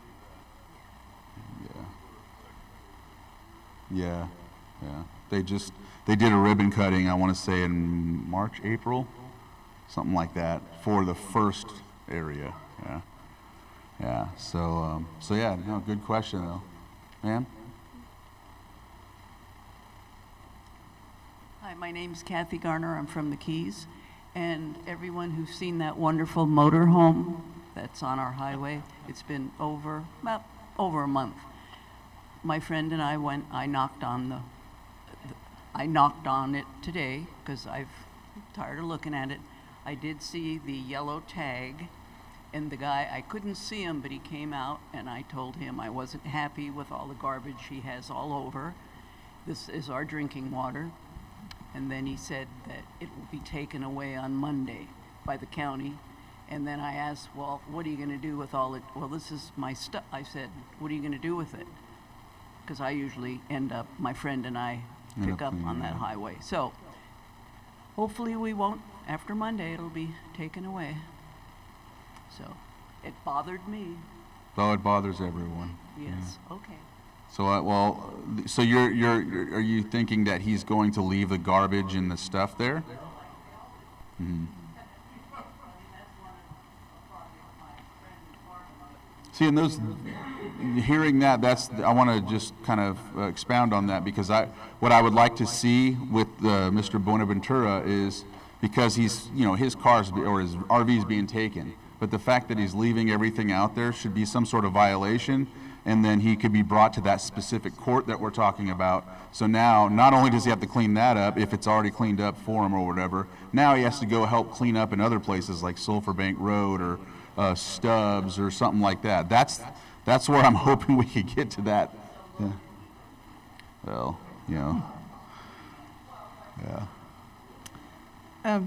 that. Yeah. They did a ribbon cutting, I want to say in March, April, something like that, for the first area. Yeah. So yeah, no, good question though. Ma'am? Hi, my name's Kathy Garner. I'm from the Keys. And everyone who's seen that wonderful motor home that's on our highway, it's been about over a month. My friend and I knocked on it today because I'm tired of looking at it. I did see the yellow tag, and the guy, I couldn't see him, but he came out, and I told him I wasn't happy with all the garbage he has all over. This is our drinking water. And then he said that it will be taken away on Monday by the county. And then I asked, well, what are you going to do with all it? Well, this is my stuff. I said, what are you going to do with it? Because I usually my friend and I pick up on that highway. So hopefully we won't, after Monday, it'll be taken away. So it bothered me. Oh, it bothers everyone. Yes, okay. So, so are you thinking that he's going to leave the garbage and the stuff there? Mm-hmm. See, and hearing that, I want to just kind of expound on that, because what I would like to see with Mr. Buenaventura is, because he's, his cars or his RV's being taken, but the fact that he's leaving everything out there should be some sort of violation, and then he could be brought to that specific court that we're talking about. So now, not only does he have to clean that up, if it's already cleaned up for him or whatever, now he has to go help clean up in other places like Sulphur Bank Road or Stubbs or something like that. That's where I'm hoping we could get to that. Yeah. Well, yeah.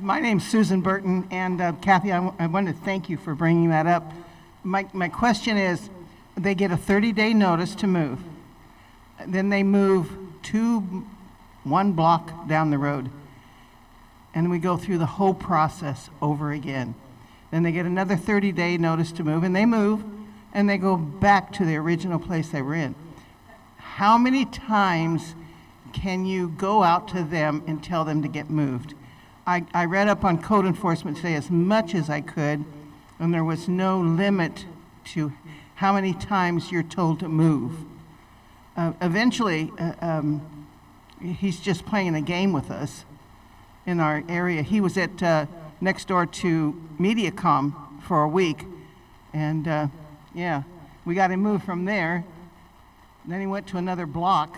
My name's Susan Burton, and Kathy, I want to thank you for bringing that up. My question is, they get a 30-day notice to move. Then they move one block down the road. And we go through the whole process over again. Then they get another 30-day notice to move, and they move, and they go back to the original place they were in. How many times can you go out to them and tell them to get moved? I read up on code enforcement today as much as I could, and there was no limit to how many times you're told to move. Eventually, he's just playing a game with us in our area. He was at next door to MediaCom for a week, and yeah, we got him moved from there. Then he went to another block,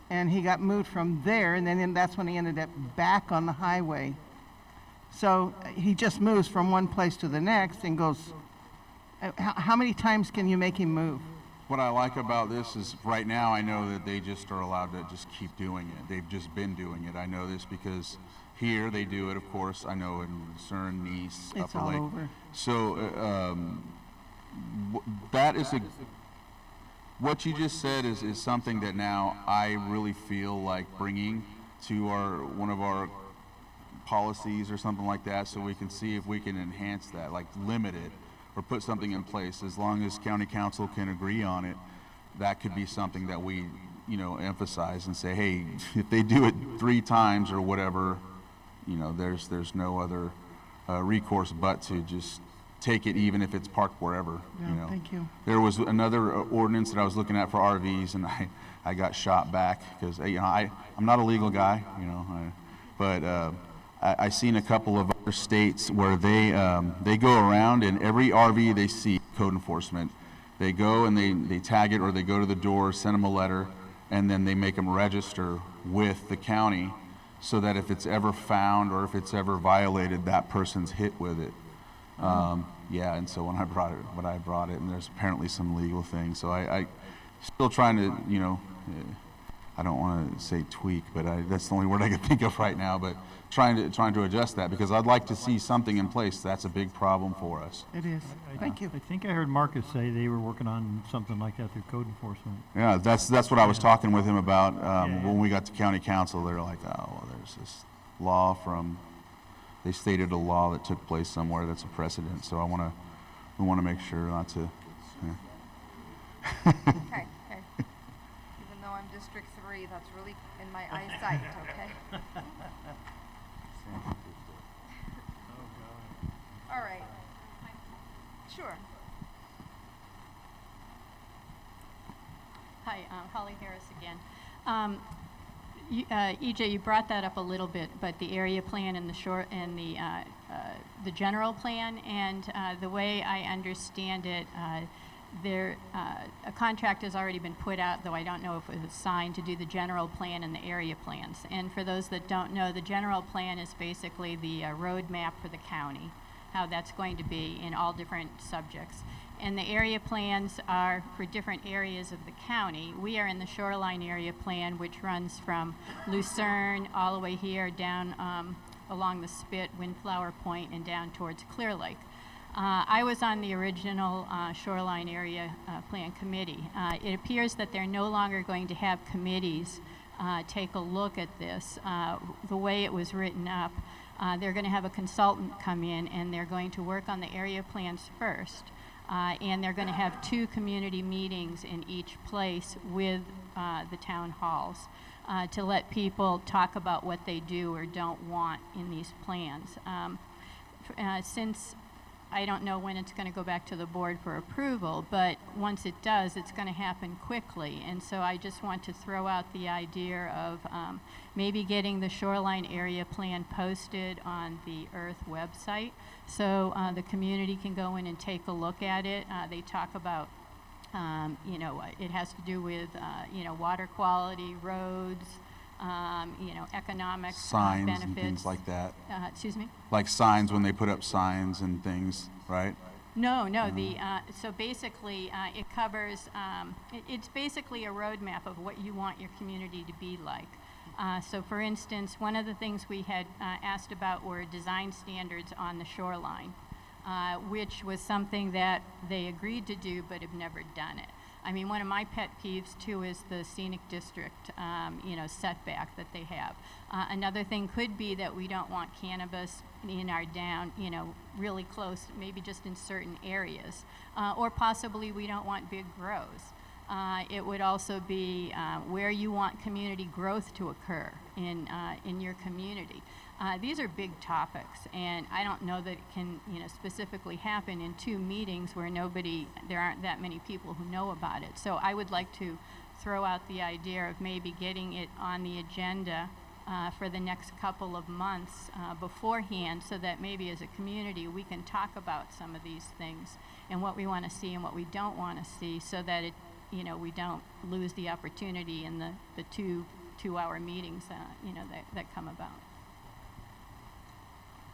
and he got moved from there, and then that's when he ended up back on the highway. So he just moves from one place to the next and goes, how many times can you make him move? What I like about this is right now I know that they just are allowed to just keep doing it. They've just been doing it. I know this because here they do it, of course. I know in Lucerne, Nice, It's Upper all Lake. over. So that is what you just said is something that now I really feel like bringing to one of our policies or something like that, so we can see if we can enhance that, like limit it or put something in place. As long as county council can agree on it, that could be something that we, emphasize and say, hey, if they do it 3 times or whatever, there's no other recourse but to just take it, even if it's parked wherever. Yeah, thank you. There was another ordinance that I was looking at for RVs, and I got shot back because I'm not a legal guy, but I seen a couple of other states where they go around, and every RV they see, code enforcement, they go and they tag it, or they go to the door, send them a letter, and then they make them register with the county, so that if it's ever found or if it's ever violated, that person's hit with it. Yeah, and so when I brought it, and there's apparently some legal things. So I still trying to, I don't want to say tweak, but that's the only word I can think of right now. But trying to adjust that, because I'd like to see something in place. That's a big problem for us. It is. Thank you. I think I heard Marcus say they were working on something like that through code enforcement. Yeah, that's what I was talking with him about when we got to county council. They're like, oh, well, there's this law they stated a law that took place somewhere that's a precedent. So we want to make sure not to. Okay. Even though I'm District 3, that's really in my eyesight, okay? All right. Sure. Hi, Holly Harris again. EJ, you brought that up a little bit, but the area plan and the general plan, and the way I understand it, a contract has already been put out, though I don't know if it was signed, to do the general plan and the area plans. And for those that don't know, the general plan is basically the road map for the county, how that's going to be in all different subjects. And the area plans are for different areas of the county. We are in the shoreline area plan, which runs from Lucerne all the way here down along the Spit, Windflower Point, and down towards Clearlake. I was on the original shoreline area plan committee. It appears that they're no longer going to have committees take a look at this. The way it was written up, they're going to have a consultant come in, and they're going to work on the area plans first. And they're going to have 2 community meetings in each place with the town halls to let people talk about what they do or don't want in these plans. Since I don't know when it's going to go back to the board for approval, but once it does, it's going to happen quickly. And so I just want to throw out the idea of maybe getting the shoreline area plan posted on the Earth website, so the community can go in and take a look at it. They talk about, it has to do with, water quality, roads, economic Signs benefits. and things like that. Excuse me? Like signs, when they put up signs and things, right? No, so basically it covers, it's basically a roadmap of what you want your community to be like. So for instance, one of the things we had asked about were design standards on the shoreline. which was something that they agreed to do but have never done it. I mean, one of my pet peeves too is the scenic district, setback that they have. Another thing could be that we don't want cannabis in our down, really close, maybe just in certain areas. Or possibly we don't want big grows. It would also be where you want community growth to occur in your community. These are big topics, and I don't know that it can, specifically happen in 2 meetings where there aren't that many people who know about it. So I would like to throw out the idea of maybe getting it on the agenda for the next couple of months beforehand, so that maybe as a community we can talk about some of these things and what we want to see and what we don't want to see, so that we don't lose the opportunity in the two-hour meetings that come about.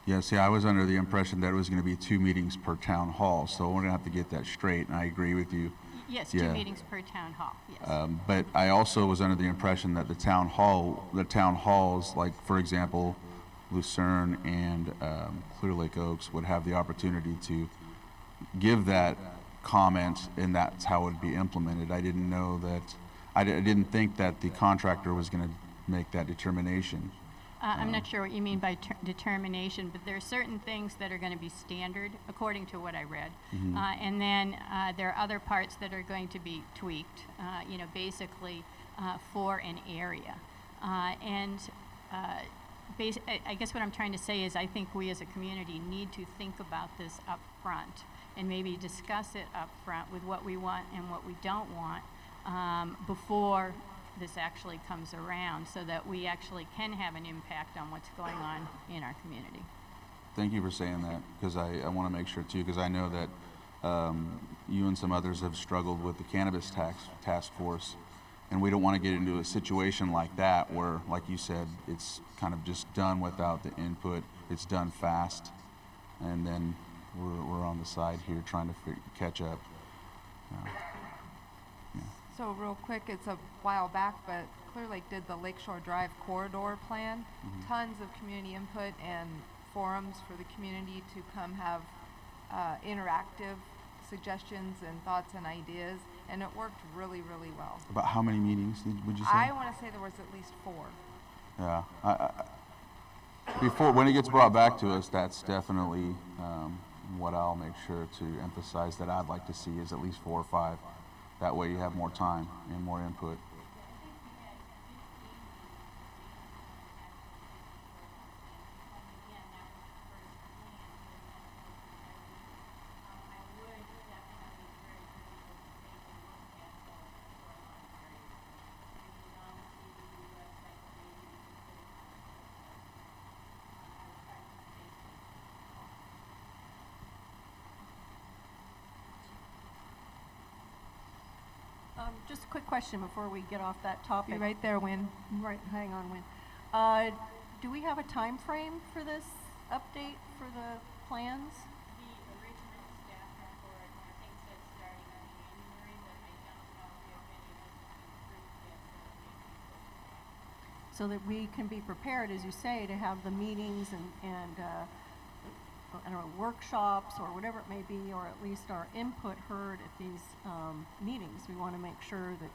Yeah, see, I was under the impression that it was going to be 2 meetings per town hall, so we're going to have to get that straight, and I agree with you. Yes, 2 meetings per town hall, yes. But I also was under the impression that the town halls, like, for example, Lucerne and Clearlake Oaks, would have the opportunity to give that comment, and that's how it would be implemented. I didn't know that, I didn't think that the contractor was going to make that determination. I'm not sure what you mean by determination, but there are certain things that are going to be standard, according to what I read. And then there are other parts that are going to be tweaked, basically for an area. I guess what I'm trying to say is I think we as a community need to think about this up front and maybe discuss it up front with what we want and what we don't want before this actually comes around, so that we actually can have an impact on what's going on in our community. Thank you for saying that, because I want to make sure too, because I know that you and some others have struggled with the cannabis task force, and we don't want to get into a situation like that where, like you said, it's kind of just done without the input. It's done fast, and then we're on the side here trying to catch up. So real quick, it's a while back, but Clearlake did the Lakeshore Drive corridor plan. Tons of community input and forums for the community to come have interactive suggestions and thoughts and ideas, and it worked really, really well. About how many meetings would you say? I want to say there was at least 4. Yeah. Before, when it gets brought back to us, that's definitely what I'll make sure to emphasize that I'd like to see is at least 4 or 5. That way you have more time and more input. Just a quick question before we get off that topic. Be right there, Win. Right, hang on, Win. Do we have a time frame for this update for the plans? The original staff report, I think, said starting in January, but I don't know if any of this has been approved yet, So that we can be prepared, as you say, to have the meetings and I don't know, workshops or whatever it may be, or at least our input heard at these meetings. We want to make sure that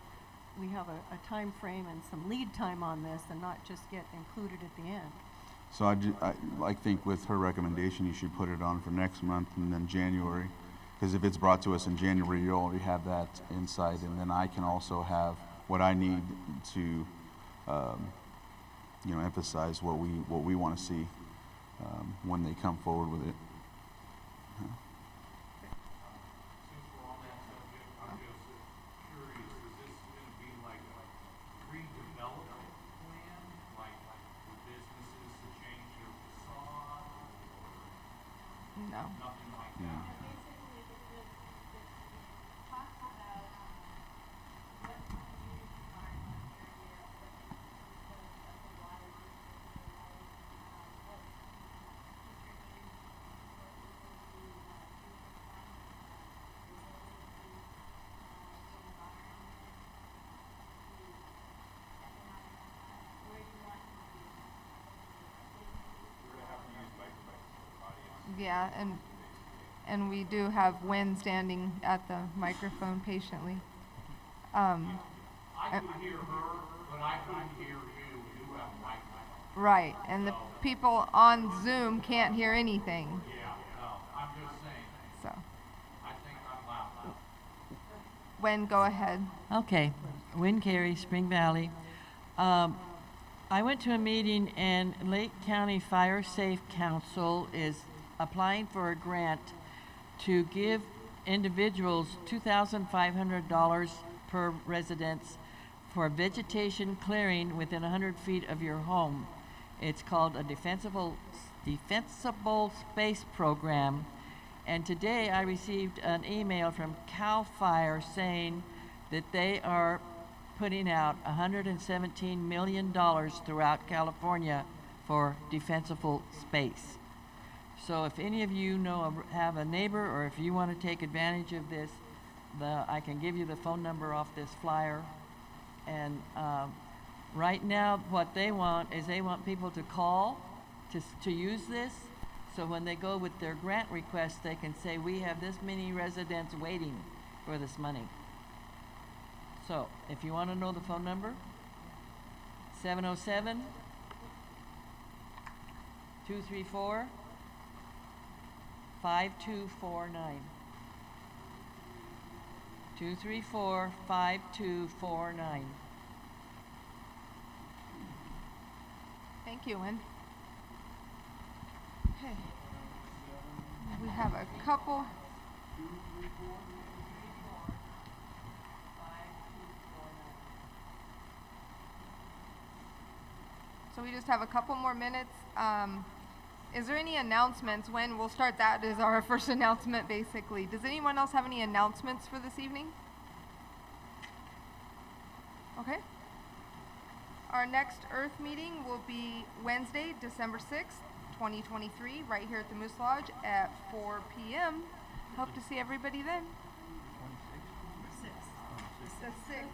we have a time frame and some lead time on this and not just get included at the end. So I think with her recommendation, you should put it on for next month and then January, because if it's brought to us in January, you already have that insight, and then I can also have what I need to, emphasize what we want to see when they come forward with it. Since we're on that subject, I'm just curious, is this going to be like a redevelopment plan, like for businesses to change their facade, or No. nothing like that? Yeah, and And we do have Wen standing at the microphone patiently. I can hear her, but I couldn't hear you. You have a microphone. Right, and the people on Zoom can't hear anything. Yeah, no, I'm just saying. So, I think I'm loud. Wen, go ahead. Okay, Win Carey, Spring Valley. I went to a meeting and Lake County Fire Safe Council is applying for a grant to give individuals $2,500 per residence for vegetation clearing within 100 feet of your home. It's called a defensible space program. And today I received an email from CAL FIRE saying that they are putting out $117 million throughout California for defensible space. So if any of you have a neighbor, or if you want to take advantage of this, I can give you the phone number off this flyer. And right now, what they want is they want people to call to use this. So when they go with their grant request, they can say, we have this many residents waiting for this money. So if you want to know the phone number, 707 234 5249. 234 5249. Thank you, Wen. Okay. We have a couple. So we just have a couple more minutes. Is there any announcements? When we'll start that as our first announcement, basically. Does anyone else have any announcements for this evening? Okay. Our next Earth meeting will be Wednesday, December 6th, 2023, right here at the Moose Lodge at 4 p.m. Hope to see everybody then. The 6th.